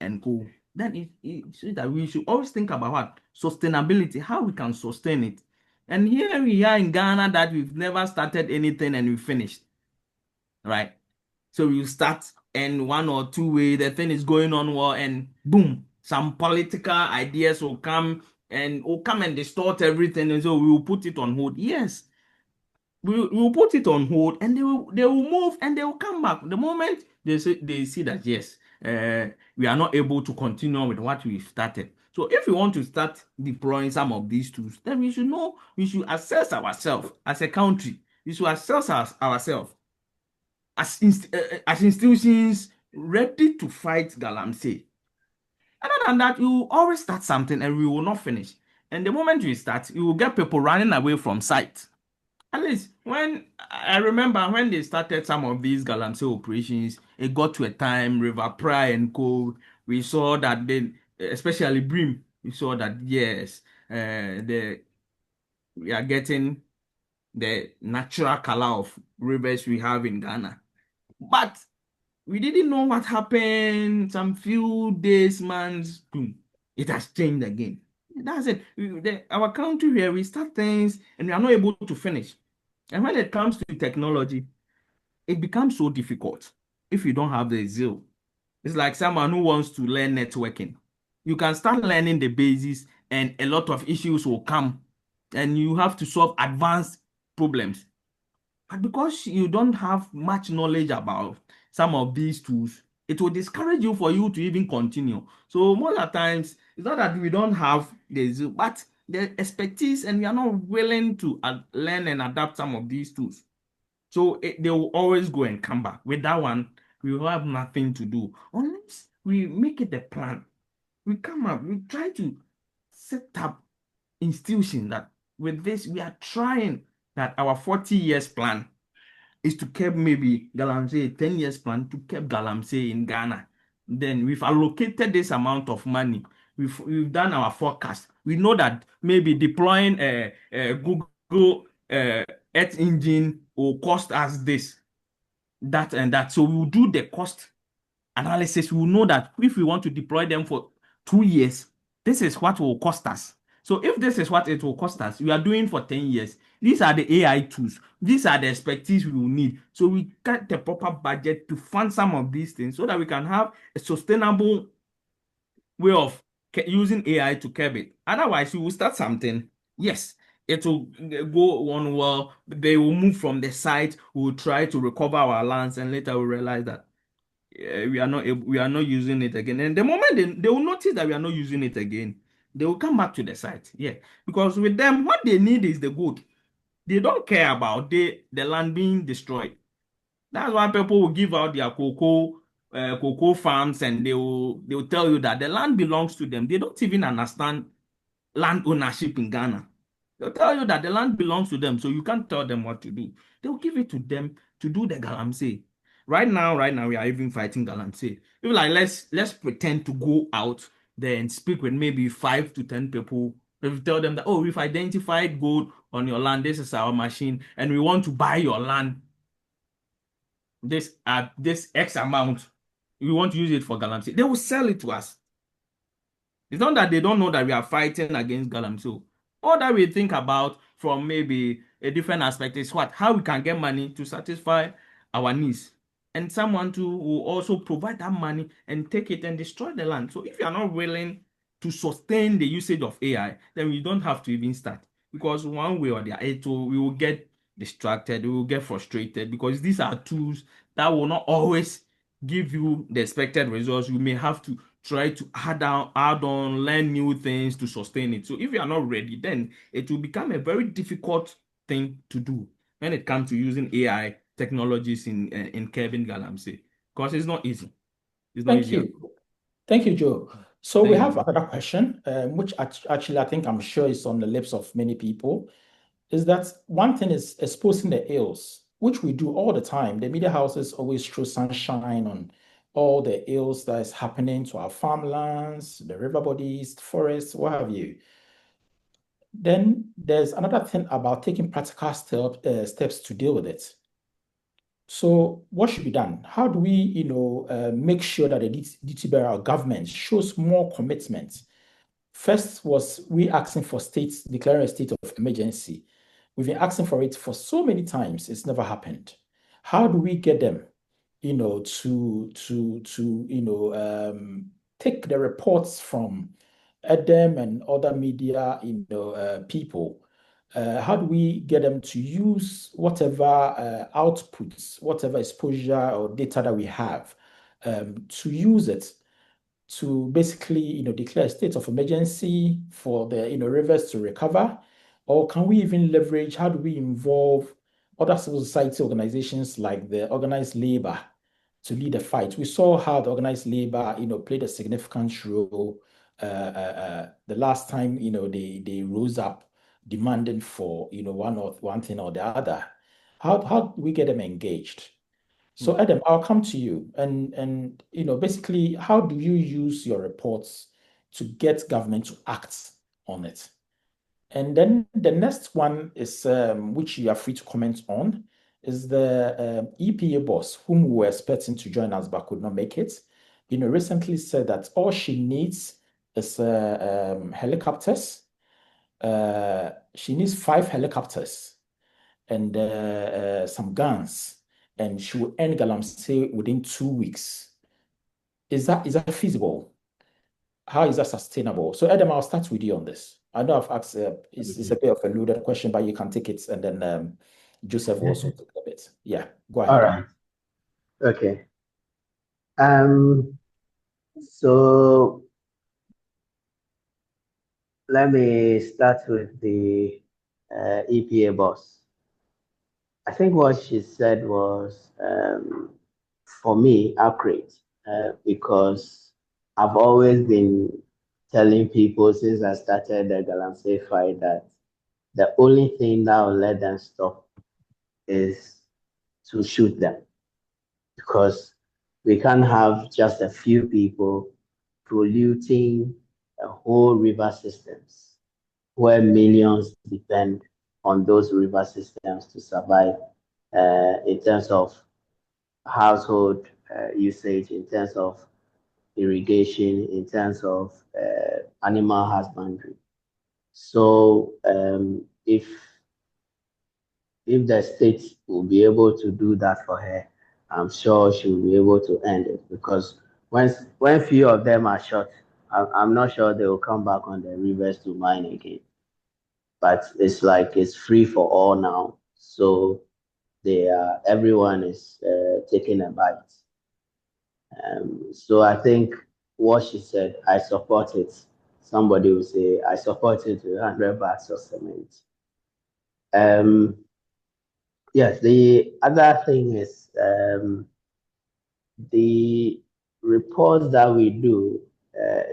and go, then it shows that we should always think about what sustainability, how we can sustain it. And here we are in Ghana that we've never started anything and we finished, right? So you start and 1 or 2 way the thing is going on well, and boom, some political ideas will come and will come and distort everything, and so we will put it on hold. Yes, we will put it on hold, and they will move, and they will come back the moment they see that yes, we are not able to continue with what we started. So if we want to start deploying some of these tools, then we should assess ourselves as a country. We should assess ourselves as institutions ready to fight Galamsey. Other than that, you will always start something and we will not finish. And the moment you start, you will get people running away from site. At least when I remember when they started some of these Galamsey operations, it got to a time, River Pride and Co. We saw that they, especially Brim, we saw that yes, we are getting the natural color of rivers we have in Ghana. But we didn't know what happened. Some few days, months, boom, it has changed again. That's it. Our country here, we start things and we are not able to finish. And when it comes to technology, it becomes so difficult if you don't have the zeal. It's like someone who wants to learn networking. You can start learning the basics, and a lot of issues will come, and you have to solve advanced problems. But because you don't have much knowledge about some of these tools, it will discourage you for you to even continue. So most of the times, it's not that we don't have the zeal, but the expertise, and we are not willing to learn and adapt some of these tools. So they will always go and come back. With that one, we will have nothing to do unless we make it a plan. We come up, we try to set up institution that with this we are trying that our 40 years plan is to keep maybe Galamsey 10 years plan to keep Galamsey in Ghana. Then we've allocated this amount of money. We've done our forecast. We know that maybe deploying a Google Earth engine will cost us this, that, and that. So we will do the cost analysis. We will know that if we want to deploy them for 2 years, this is what will cost us. So if this is what it will cost us, we are doing for 10 years. These are the AI tools. These are the expertise we will need. So we get the proper budget to fund some of these things so that we can have a sustainable way of using AI to curb it. Otherwise, we will start something. Yes, it will go on well. They will move from the site. We will try to recover our lands, and later we realize that we are not using it again. And the moment they will notice that we are not using it again, they will come back to the site. Yeah, because with them, what they need is the good. They don't care about the land being destroyed. That's why people will give out their cocoa farms, and they will tell you that the land belongs to them. They don't even understand land ownership in Ghana. They'll tell you that the land belongs to them, so you can't tell them what to do. They'll give it to them to do the Galamsey. Right now, we are even fighting Galamsey. Even like let's pretend to go out there and speak with maybe 5 to 10 people. If you tell them that, oh, we've identified gold on your land, this is our machine, and we want to buy your land this at this X amount, we want to use it for Galamsey, they will sell it to us. It's not that they don't know that we are fighting against Galamsey. All that we think about from maybe a different aspect is how we can get money to satisfy our needs. And someone too will also provide that money and take it and destroy the land. So if you are not willing to sustain the usage of AI, then we don't have to even start. Because one way or the other, we will get distracted, we will get frustrated, because these are tools that will not always give you the expected results. You may have to try to add on, learn new things to sustain it. So if you are not ready, then it will become a very difficult thing to do when it comes to using AI technologies in curbing Galamsey, because it's not easy. It's not Thank easy. you. Thank you, Joe. So we Thank have you. another question, which actually I think I'm sure is on the lips of many people, is that one thing is exposing the ills, which we do all the time. The media houses always throw sunshine on all the ills that is happening to our farmlands, the river bodies, forests, what have you. Then there's another thing about taking practical steps to deal with it. So what should be done? How do we, make sure that the DTBR government shows more commitment? First was we asking for states declaring a state of emergency. We've been asking for it for so many times, it's never happened. How do we get them, to take the reports from Edem and other media, people. How do we get them to use whatever outputs, whatever exposure or data that we have, to use it to basically, declare a state of emergency for the, rivers to recover? Or can we even leverage, how do we involve other civil society organizations like the organized labor to lead the fight? We saw how the organized labor, played a significant role the last time, they rose up demanding for, one thing or the other. How do we get them engaged? So Edem, I'll come to you and basically, how do you use your reports to get government to act on it? And then the next one is, which you are free to comment on, is the EPA boss, whom we were expecting to join us but could not make it. Recently said that all she needs is helicopters. She needs 5 helicopters and some guns, and she will end Galamsey within 2 weeks. Is that feasible? How is that sustainable? So, Edem, I'll start with you on this. I know I've asked, it's a bit of a loaded question, but you can take it, and then Joseph will also take a bit. Yeah, go ahead. All right. Okay. So let me start with the EPA boss. I think what she said was, for me, accurate, because I've always been telling people since I started the Galamsey fight that the only thing that will let them stop is to shoot them, because we can't have just a few people polluting a whole river systems where millions depend on those river systems to survive, in terms of household usage, in terms of irrigation, in terms of animal husbandry. So if the state will be able to do that for her, I'm sure she will be able to end it, because when few of them are shot, I'm not sure they will come back on the rivers to mine again. But it's like it's free for all now, so everyone is taking a bite. So I think what she said, I support it. Somebody will say, I support it with 100 bags of cement. Yes, the other thing is, the reports that we do,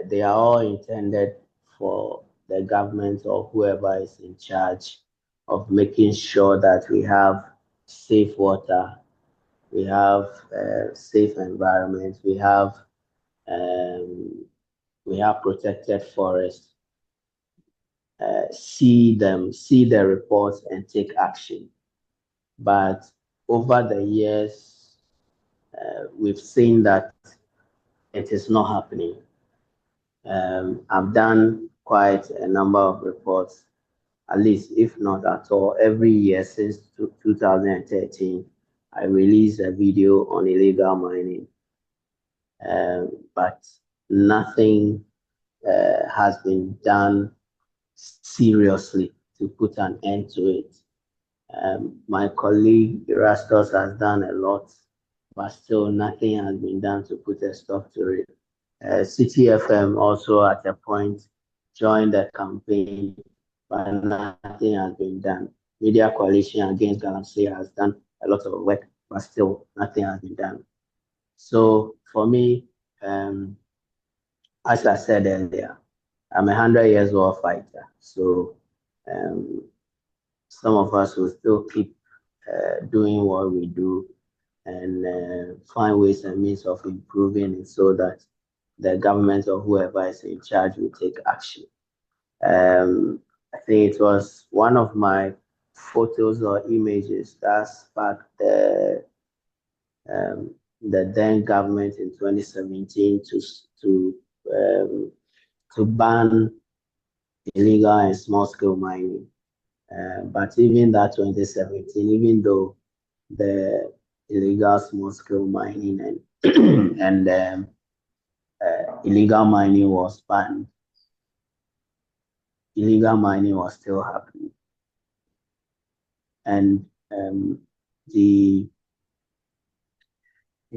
they are all intended for the government or whoever is in charge of making sure that we have safe water, we have safe environment, um, we have protected forests. See the reports and take action. But over the years, we've seen that it is not happening. I've done quite a number of reports, at least if not at all, every year since 2013. I released a video on illegal mining, but nothing has been done seriously to put an end to it. My colleague Erastus has done a lot, but still nothing has been done to put a stop to it. City FM also at a point joined the campaign, but nothing has been done. Media Coalition Against Galamsey has done a lot of work, but still nothing has been done. So for me, as I said earlier, I'm a 100 years war fighter. So some of us will still keep doing what we do and find ways and means of improving it so that the government or whoever is in charge will take action. I think it was one of my photos or images that sparked the then government in 2017 to ban illegal and small scale mining. But even that 2017, even though the illegal small scale mining and illegal mining was banned, illegal mining was still happening. And the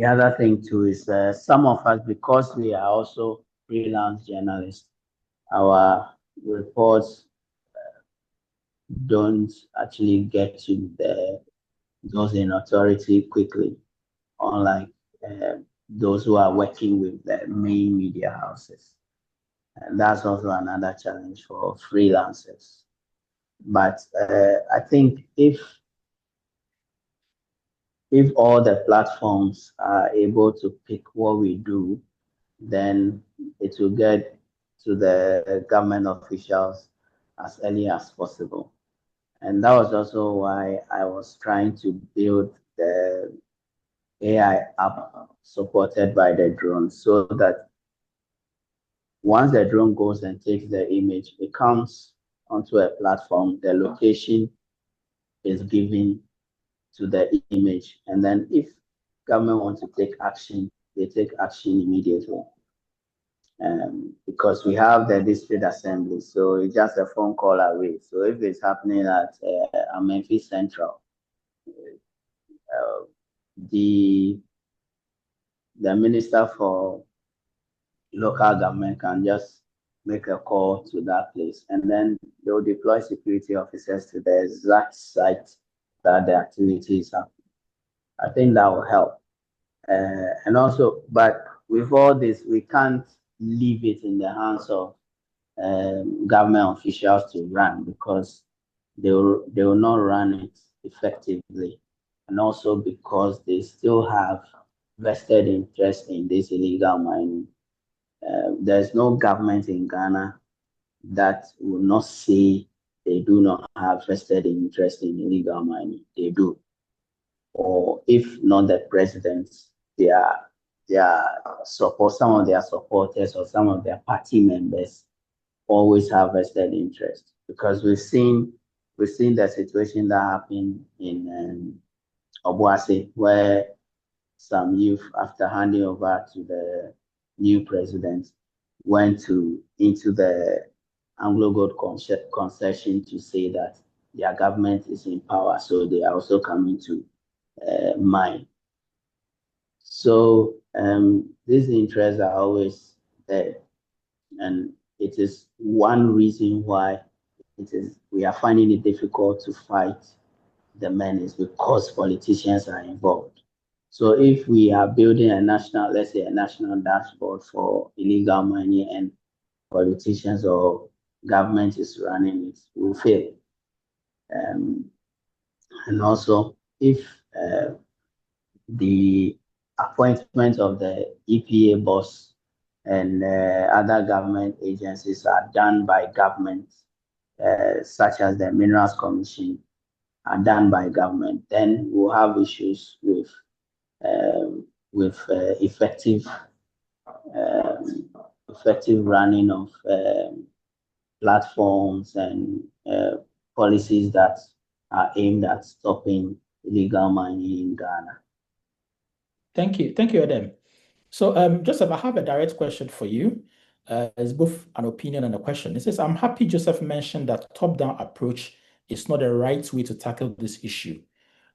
other thing too is some of us, because we are also freelance journalists, our reports don't actually get to those in authority quickly, unlike those who are working with the main media houses. And that's also another challenge for freelancers. But I think if all the platforms are able to pick what we do, then it will get to the government officials as early as possible. And that was also why I was trying to build the AI app supported by the drone, so that once the drone goes and takes the image, it comes onto a platform, the location is given to the image. And then if government wants to take action, they take action immediately. Because we have the district assembly, so it's just a phone call away. So if it's happening at MPhil Central, the minister for local government can just make a call to that place, and then they'll deploy security officers to the exact site that the activity is happening. I think that will help. And also, but with all this, we can't leave it in the hands of government officials to run, because they will not run it effectively, and also because they still have vested interest in this illegal mining. There's no government in Ghana that will not say they do not have vested interest in illegal mining. They do. Or if not the presidents, their support, some of their supporters or some of their party members always have vested interest, because we've seen the situation that happened in Obuasi, where some youth, after handing over to the new president, went into the Anglo Gold concession to say that their government is in power, so they are also coming to mine. So these interests are always there, and it is one reason why we are finding it difficult to fight the menace, because politicians are involved. So if we are building let's say a national dashboard for illegal mining, and politicians or government is running it, will fail. And also, if the appointment of the EPA boss and other government agencies are done by government, such as the Minerals Commission, are done by government, then we'll have issues with effective running of platforms and policies that are aimed at stopping illegal mining in Ghana. Thank you, Edem. So, Joseph, I have a direct question for you. It's both an opinion and a question. It says, I'm happy Joseph mentioned that top-down approach is not the right way to tackle this issue.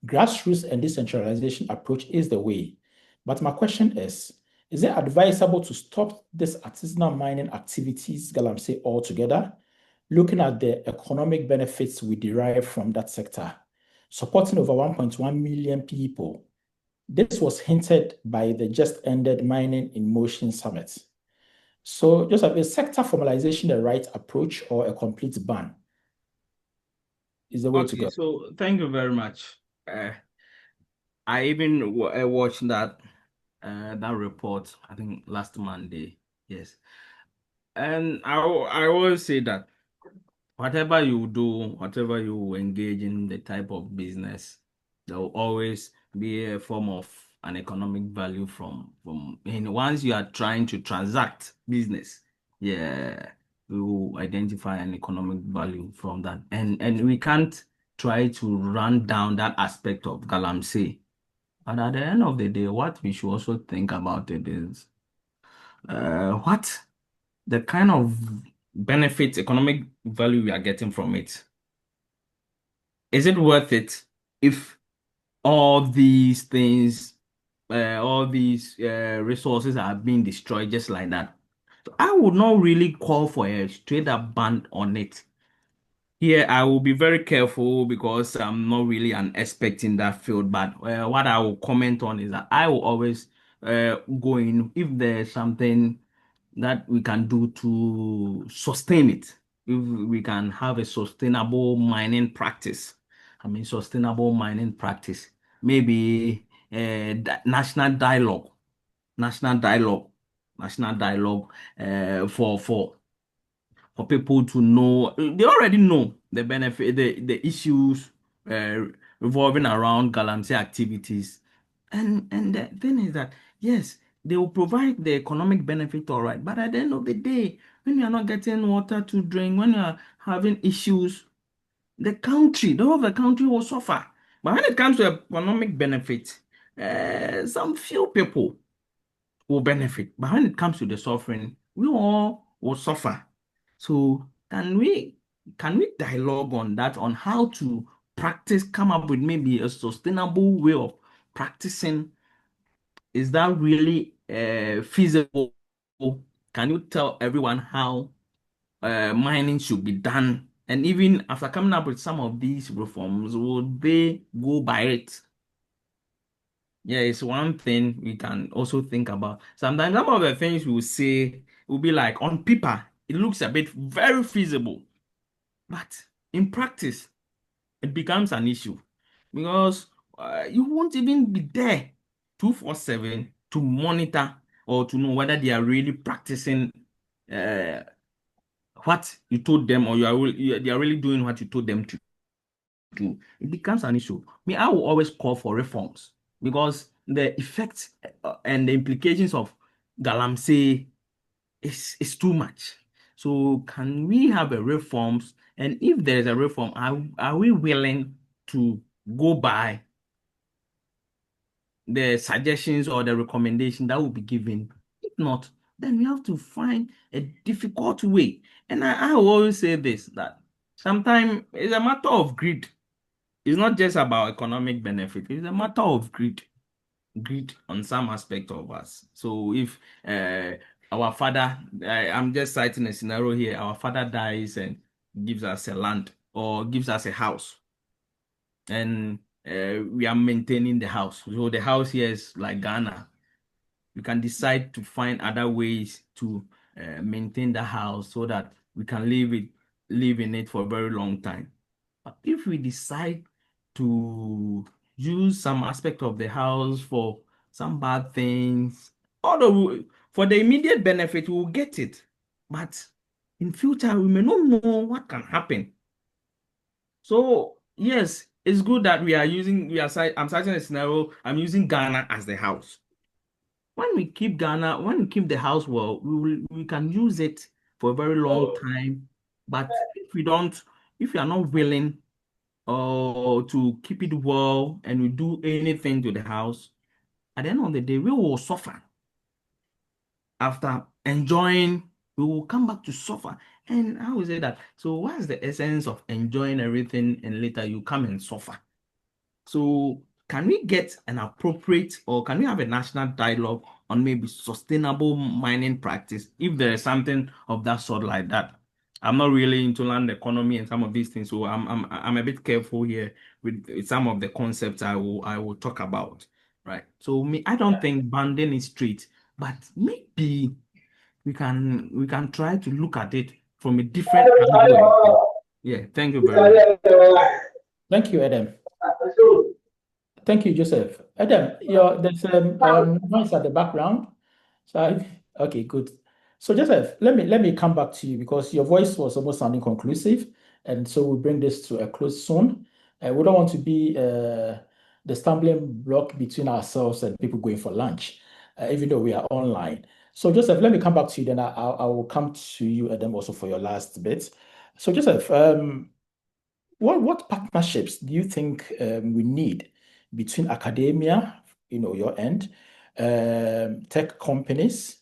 Grassroots and decentralization approach is the way. But my question is it advisable to stop this artisanal mining activities, Galamsey, altogether, looking at the economic benefits we derive from that sector, supporting over 1.1 million people? This was hinted by the just ended Mining in Motion Summit. So, Joseph, is sector formalization the right approach, or a complete ban is the way to go? So thank you very much. I even watched that report, I think last Monday. Yes. And I always say that whatever you do, whatever you engage in, the type of business, there will always be a form of an economic value and once you are trying to transact business, yeah, we will identify an economic value from that. And we can't try to run down that aspect of Galamsey. But at the end of the day, what we should also think about it is what the kind of benefits, economic value we are getting from it? Is it worth it if all these things, all these resources are being destroyed just like that? So I would not really call for a straight up ban on it. Here, I will be very careful because I'm not really an expert in that field. But what I will comment on is that I will always go in if there's something that we can do to sustain it. If we can have a sustainable mining practice, I mean, sustainable mining practice, maybe national dialogue, national dialogue, national dialogue for people to know. They already know the benefit, the issues uh, revolving around Galamsey activities. And the thing is that, yes, they will provide the economic benefit, all right. But at the end of the day, when you are not getting water to drink, when you are having issues, the whole of the country will suffer. But when it comes to economic benefit, some few people will benefit. But when it comes to the suffering, we all will suffer. So can we dialogue on that, on how to practice, come up with maybe a sustainable way of practicing? Is that really feasible? Can you tell everyone how mining should be done? And even after coming up with some of these reforms, would they go by it? Yeah, it's one thing we can also think about. Sometimes some of the things we will say will be like on paper, it looks a bit very feasible, but in practice, it becomes an issue because you won't even be there 24/7 to monitor or to know whether they are really practicing uh, what you told them, or they are really doing what you told them to do. It becomes an issue. Me, I will always call for reforms because the effects and the implications of Galamsey is too much. So can we have a reforms? And if there is a reform, are we willing to go by the suggestions or the recommendation that will be given? If not, then we have to find a difficult way. And I will always say this, that sometimes it's a matter of greed. It's not just about economic benefit. It's a matter of greed on some aspect of us. So if our father, I'm just citing a scenario here, our father dies and gives us a land or gives us a house, and we are maintaining the house. So the house here is like Ghana. We can decide to find other ways to maintain the house so that we can live in it for a very long time. But if we decide to use some aspect of the house for some bad things, although for the immediate benefit, we will get it. But in future, we may not know what can happen. So yes, it's good that I'm citing a scenario, I'm using Ghana as the house. When we keep the house well, we can use it for a very long time. But if we are not willing to keep it well and we do anything to the house, at the end of the day, we will suffer. After enjoying, we will come back to suffer. And I would say that. So, what's the essence of enjoying everything and later you come and suffer? So, can we get an appropriate, or can we have a national dialogue on maybe sustainable mining practice if there is something of that sort like that? I'm not really into land economy and some of these things, so I'm a bit careful here with some of the concepts I will talk about, right? So me, I don't think banding is straight, but maybe we can try to look at it from a different angle. Yeah, thank you very much. Thank you, Edem. Thank you, Joseph. Edem, there's noise at the background. Okay, good. So Joseph, let me come back to you because your voice was almost sounding conclusive, and so we bring this to a close soon. We don't want to be the stumbling block between ourselves and people going for lunch, even though we are online. So Joseph, let me come back to you. Then I will come to you, Edem, also for your last bit. So Joseph, what partnerships do you think we need between academia, your end, tech companies,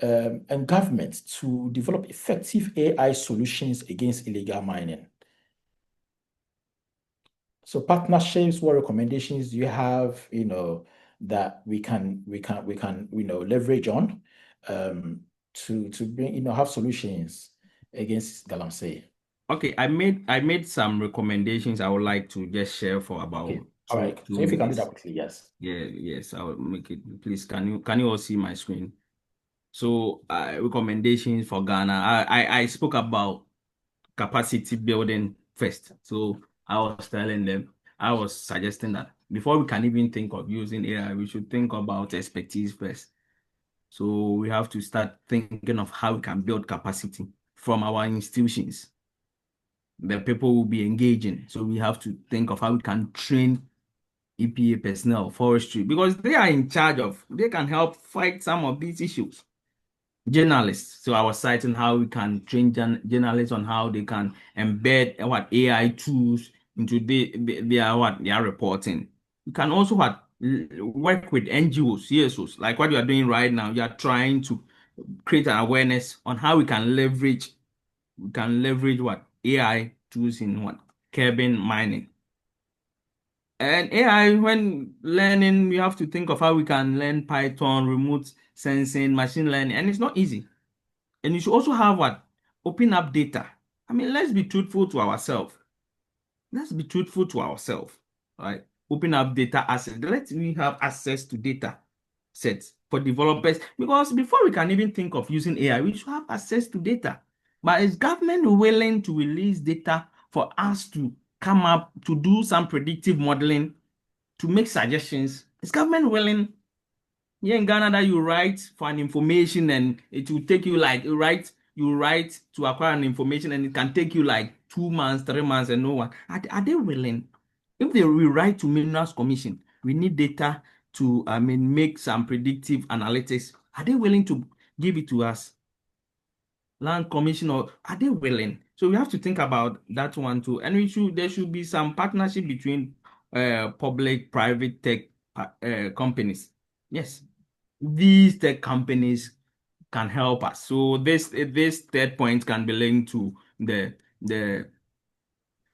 and government to develop effective AI solutions against illegal mining? So partnerships, what recommendations do you have, that we can leverage on to bring, have solutions against Galamsey? Okay, I made some recommendations I would like to just share for about Okay. All two right. two So if you can do that minutes. quickly, yes. Yeah, yes, I will make it. Please, can you all see my screen? So, recommendations for Ghana. I spoke about capacity building first. So I was suggesting that before we can even think of using AI, we should think about expertise first. So we have to start thinking of how we can build capacity from our institutions. The people will be engaging. So we have to think of how we can train EPA personnel, forestry, because they are in charge of, they can help fight some of these issues. Journalists. So I was citing how we can train journalists on how they can embed what AI tools into their reporting. You can also work with NGOs, CSOs, like what you are doing right now. You are trying to create an awareness on how we can leverage what AI tools in what carbon mining. And AI, when learning, we have to think of how we can learn Python, remote sensing, machine learning, and it's not easy. And you should also have what? Open up data. I mean, let's be truthful to ourselves. Let's be truthful to ourselves. Right? Open up data assets. Let me have access to data sets for developers. Because before we can even think of using AI, we should have access to data. But is government willing to release data for us to come up to do some predictive modeling, to make suggestions? Is government willing? Here in Ghana, that you write for an information and it will take you like you write to acquire an information and it can take you like 2 months, 3 months, and no one. Are they willing? If they will write to Minerals Commission, we need data to make some predictive analytics. Are they willing to give it to us? Land Commission, or are they willing? So we have to think about that one too. And there should be some partnership between public, private tech companies. Yes, these tech companies can help us. So this third point can be linked to the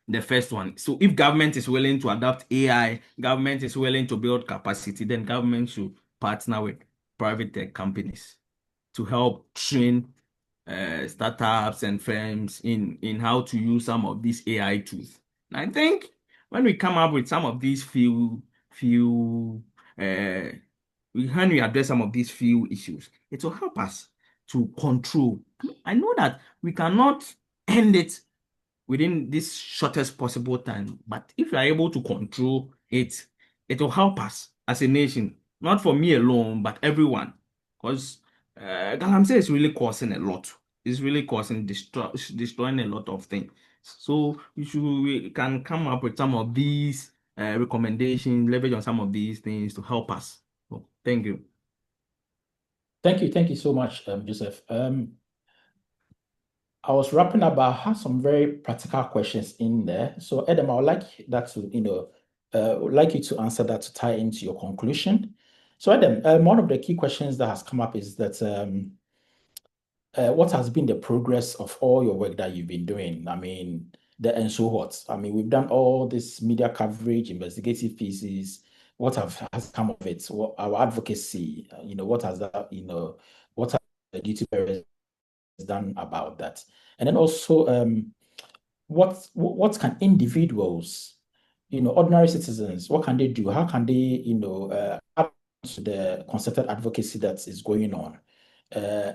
the first one. So if government is willing to adopt AI, government is willing to build capacity, then government should partner with private tech companies to help train startups and firms in how to use some of these AI tools. And I think when we come up with some of these few when we address some of these few issues, it will help us to control. I know that we cannot end it within this shortest possible time, but if we are able to control it, it will help us as a nation, not for me alone, but everyone. Because Galamsey is really causing a lot. It's really causing destroying a lot of things. So we can come up with some of these recommendations, leverage on some of these things to help us. So, thank you. Thank you so much, Joseph. I was wrapping up, but I had some very practical questions in there. So, Edem, I would like that to, would like you to answer that to tie into your conclusion. So, Edem, one of the key questions that has come up is that what has been the progress of all your work that you've been doing? I mean, and so what? I mean, we've done all this media coverage, investigative pieces. What has come of it? What, our advocacy, what has that, what have the duty bearers done about that? And then also, what can individuals, ordinary citizens, what can they do? How can they, add to the concerted advocacy that is going on?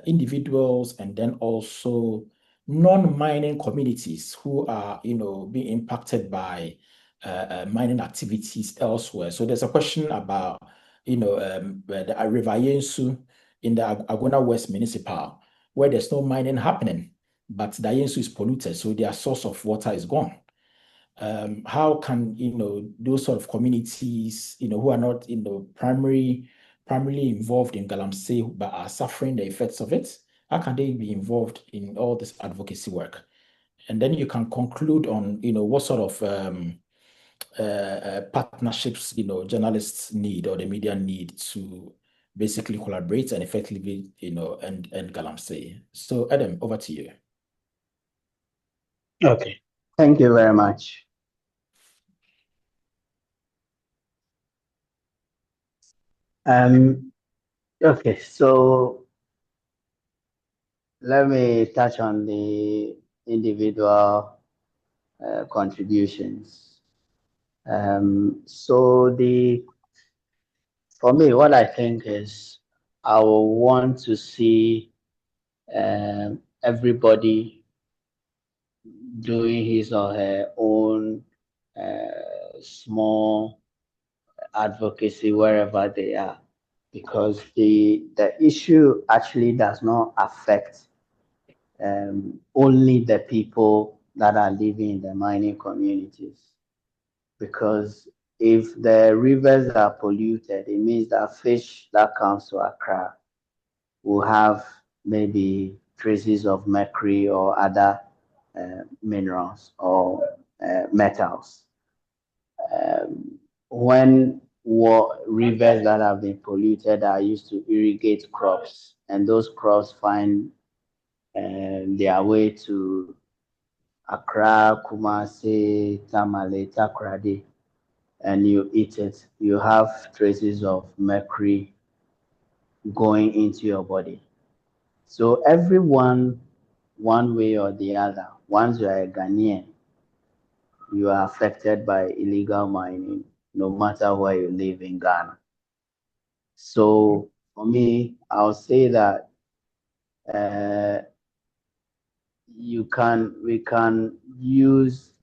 Individuals and then also non-mining communities who are, being impacted by mining activities elsewhere. So there's a question about, the River Yensu in the Agona West Municipal, where there's no mining happening, but the Yensu is polluted, so their source of water is gone. How can those sort of communities who are not primarily involved in Galamsey but are suffering the effects of it, how can they be involved in all this advocacy work? And then you can conclude on what sort of partnerships journalists need or the media need to basically collaborate and effectively, end Galamsey. So Edem, over to you. Okay, thank you very much. Okay, so let me touch on the individual contributions. So for me, what I think is I will want to see everybody doing his or her own small advocacy wherever they are, because the issue actually does not affect only the people that are living in the mining communities. Because if the rivers are polluted, it means that fish that comes to Accra will have maybe traces of mercury or other minerals or metals. When rivers that have been polluted are used to irrigate crops, and those crops find their way to Accra, Kumasi, Tamale, Takoradi, and you eat it, you have traces of mercury going into your body. So everyone, one way or the other, once you are a Ghanaian, you are affected by illegal mining, no matter where you live in Ghana. So for me, I'll say that we can use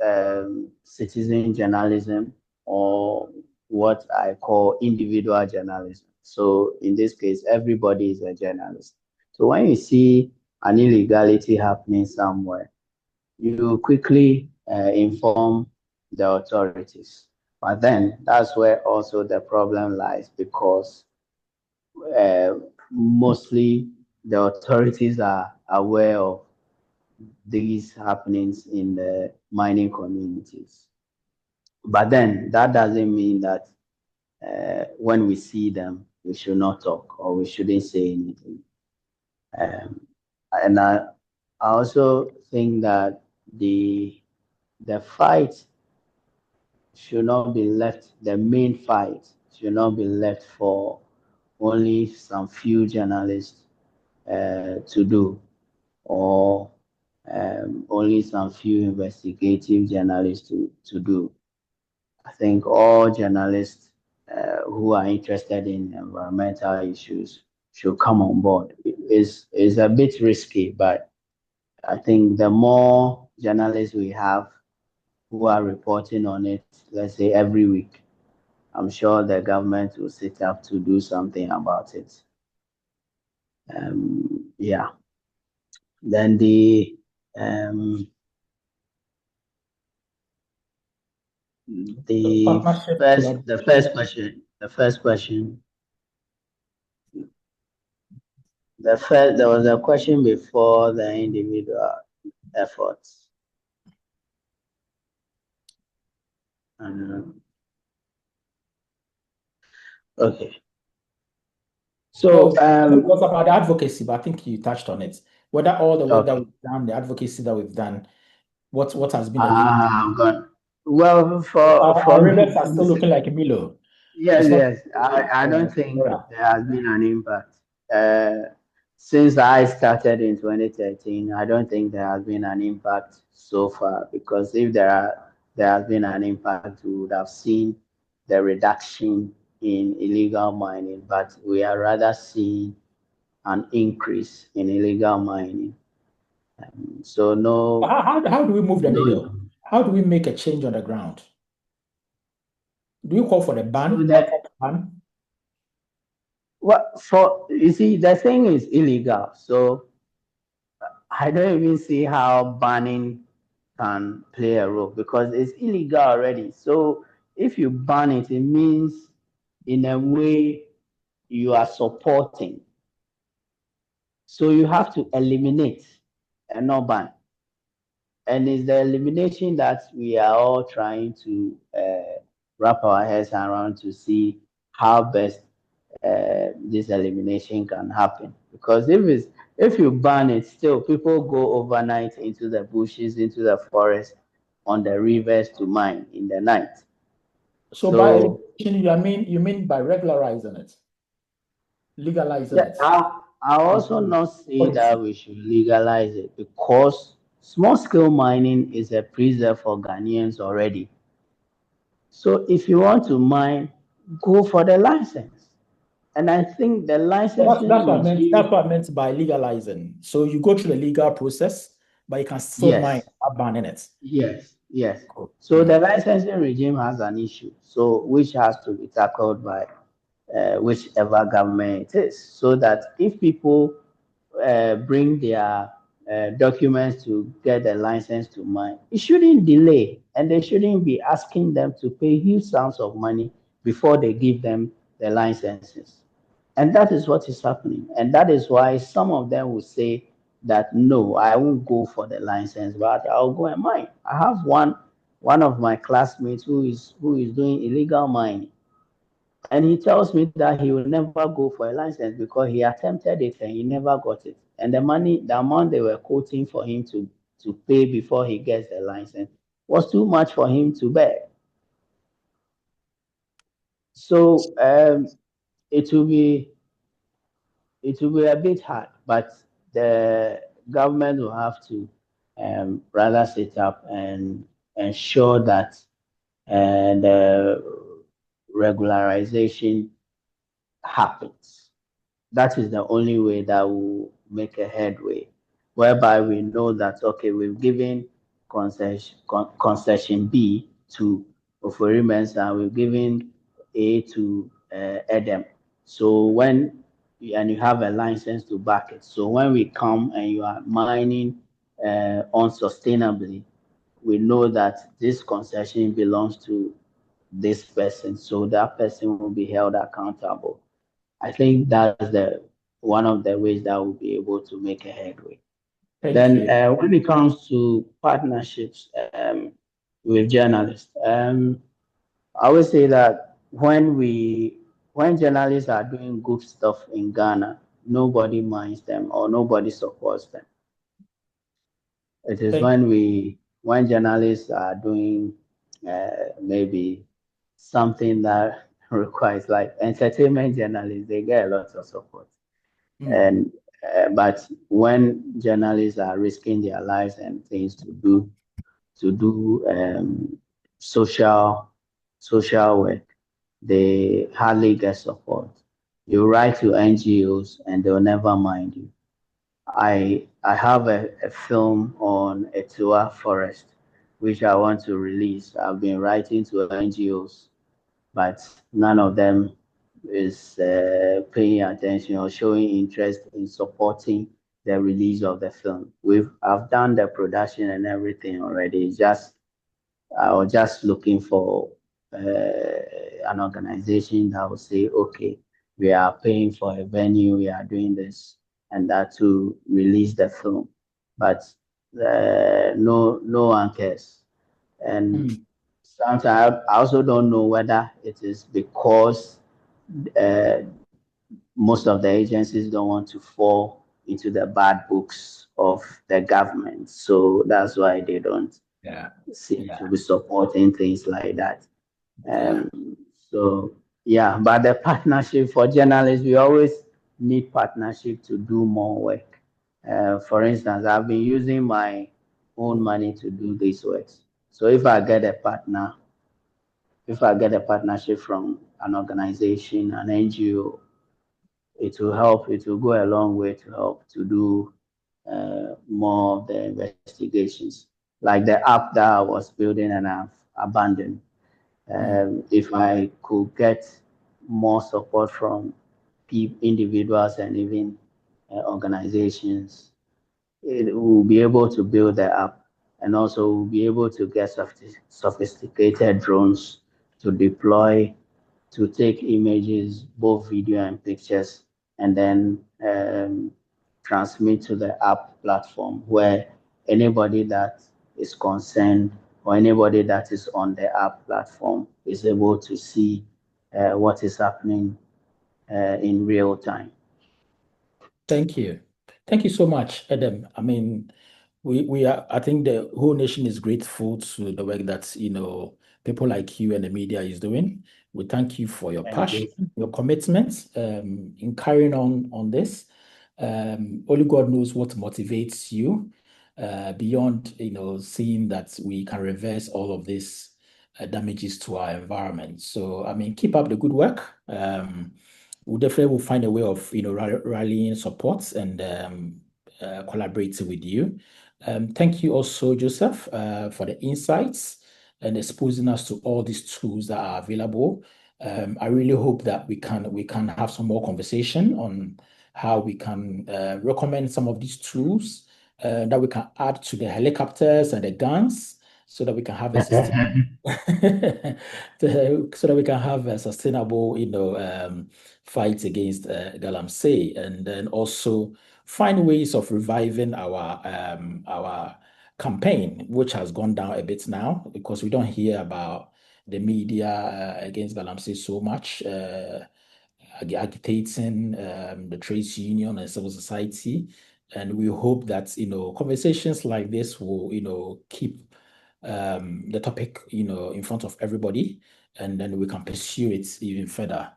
citizen journalism, or what I call individual journalism. So in this case, everybody is a journalist. So when you see an illegality happening somewhere, you quickly inform the authorities. But then that's where also the problem lies, because mostly the authorities are aware of these happenings in the mining communities. But then that doesn't mean that when we see them, we should not talk or we shouldn't say anything. And I also think that the fight should not be left, the main fight should not be left for only some few journalists to do, or only some few investigative journalists to do. I think all journalists who are interested in environmental issues should come on board. It's a bit risky, but I think the more journalists we have who are reporting on it, let's say every week, I'm sure the government will sit up to do something about it. Yeah. Then the first question, there was a question before the individual efforts. Okay. So it was about advocacy, but I think you touched on it. Whether all the work that we've done, the advocacy that we've done, what has been the well, for our rivers are still looking like a Milo. Yes. I don't think there has been an impact. Since I started in 2013, I don't think there has been an impact so far, because if there has been an impact, we would have seen the reduction in illegal mining, but we are rather seeing an increase in illegal mining. So no. How do we move the needle? How do we make a change on the ground? Do you call for the ban? Well, you see, the thing is illegal, so I don't even see how banning can play a role, because it's illegal already. So if you ban it, it means in a way you are supporting. So you have to eliminate and not ban. And it's the elimination that we are all trying to wrap our heads around, to see how best this elimination can happen. Because if you ban it, still people go overnight into the bushes, into the forest, on the rivers to mine in the night. So by elimination, you mean by regularizing it, legalizing Yeah, it? I also not say that we should legalize it, because small scale mining is a preserve for Ghanaians already. So if you want to mine, go for the license. And I think the licensing That's what I meant. regime. That's what I meant by legalizing. So you go through the legal process, but you can still mine without banning it. Yes. Cool. So the licensing regime has an issue, so which has to be tackled by whichever government it is, so that if people bring their documents to get a license to mine, it shouldn't delay, and they shouldn't be asking them to pay huge sums of money before they give them the licenses. And that is what is happening. And that is why some of them will say that, no, I won't go for the license, but I'll go and mine. I have one of my classmates who is doing illegal mining. And he tells me that he will never go for a license because he attempted it and he never got it. And the amount they were quoting for him to pay before he gets the license was too much for him to bear. So it will be a bit hard, but the government will have to rather sit up and ensure that the regularization happens. That is the only way that will make a headway, whereby we know that, okay, we've given concession B to Mensah, we've given A to Edem. So and you have a license to back it. So when we come and you are mining unsustainably, we know that this concession belongs to this person, so that person will be held accountable. I think that's one of the ways that we'll be able to make a headway. Then when it comes to partnerships with journalists, I always say that when journalists are doing good stuff in Ghana, nobody minds them or nobody supports them. It is when journalists are doing maybe something that requires, like entertainment journalists, they get a lot of support. And but when journalists are risking their lives and things to do social work, they hardly get support. You write to NGOs and they'll never mind you. I have a film on Etua Forest, which I want to release. I've been writing to NGOs, but none of them is paying attention or showing interest in supporting the release of the film. I've done the production and everything already. I was just looking for an organization that will say, okay, we are paying for a venue, we are doing this and that to release the film, but no one cares. And sometimes I also don't know whether it is because uh, most of the agencies don't want to fall into the bad books of the government, so that's why they don't seem to be supporting things like that. So yeah, but the partnership for journalists, we always need partnership to do more work. For instance, I've been using my own money to do these works. So if I get a partnership from an organization, an NGO, it will help. It will go a long way to help to do more of the investigations. Like the app that I was building and I've abandoned. If I could get more support from individuals and even organizations, it will be able to build the app, and also we'll be able to get sophisticated drones to deploy, to take images, both video and pictures, and then transmit to the app platform where anybody that is concerned or anybody that is on the app platform is able to see what is happening in real time. Thank you. Thank you so much, Edem. I mean, we are, I think the whole nation is grateful to the work that, people like you and the media is doing. We thank you for your Thank passion, you. your commitment, in carrying on this. Only God knows what motivates you, beyond, seeing that we can reverse all of these damages to our environment. So, I mean, keep up the good work. We definitely will find a way of, rallying support and collaborating with you. Thank you also, Joseph, for the insights and exposing us to all these tools that are available. I really hope that we can have some more conversation on how we can recommend some of these tools that we can add to the helicopters and the guns so that we can have a system so that we can have a sustainable, fight against Galamsey, and then also find ways of reviving our campaign, which has gone down a bit now because we don't hear about the media against Galamsey so much. Agitating the trades union and civil society. And we hope that, conversations like this will, keep the topic, in front of everybody, and then we can pursue it even further.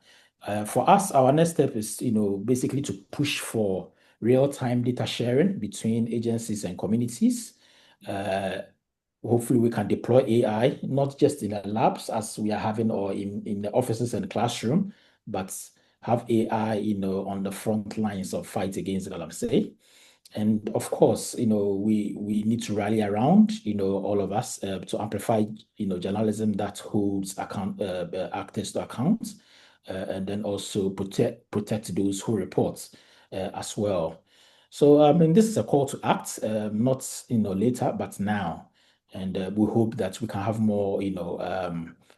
For us, our next step is, basically to push for real-time data sharing between agencies and communities. Hopefully we can deploy AI, not just in the labs as we are having or in the offices and the classroom, but have AI, on the front lines of fight against Galamsey. And of course, we need to rally around, all of us to amplify, journalism that holds actors to account, and then also protect those who report as well. So I mean, this is a call to act, not later, but now. And we hope that we can have more,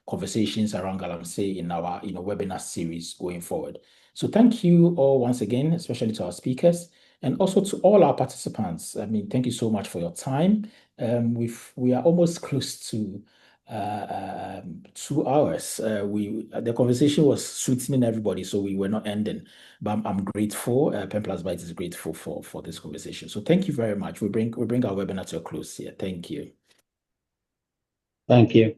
conversations around Galamsey in our, webinar series going forward. So thank you all once again, especially to our speakers and also to all our participants. I mean, thank you so much for your time. We are almost close to 2 hours. The conversation was sweetening everybody, so we were not ending. But I'm grateful. Pen Plus Byte is grateful for this conversation. So thank you very much. We bring our webinar to a close here. Thank you. Thank you.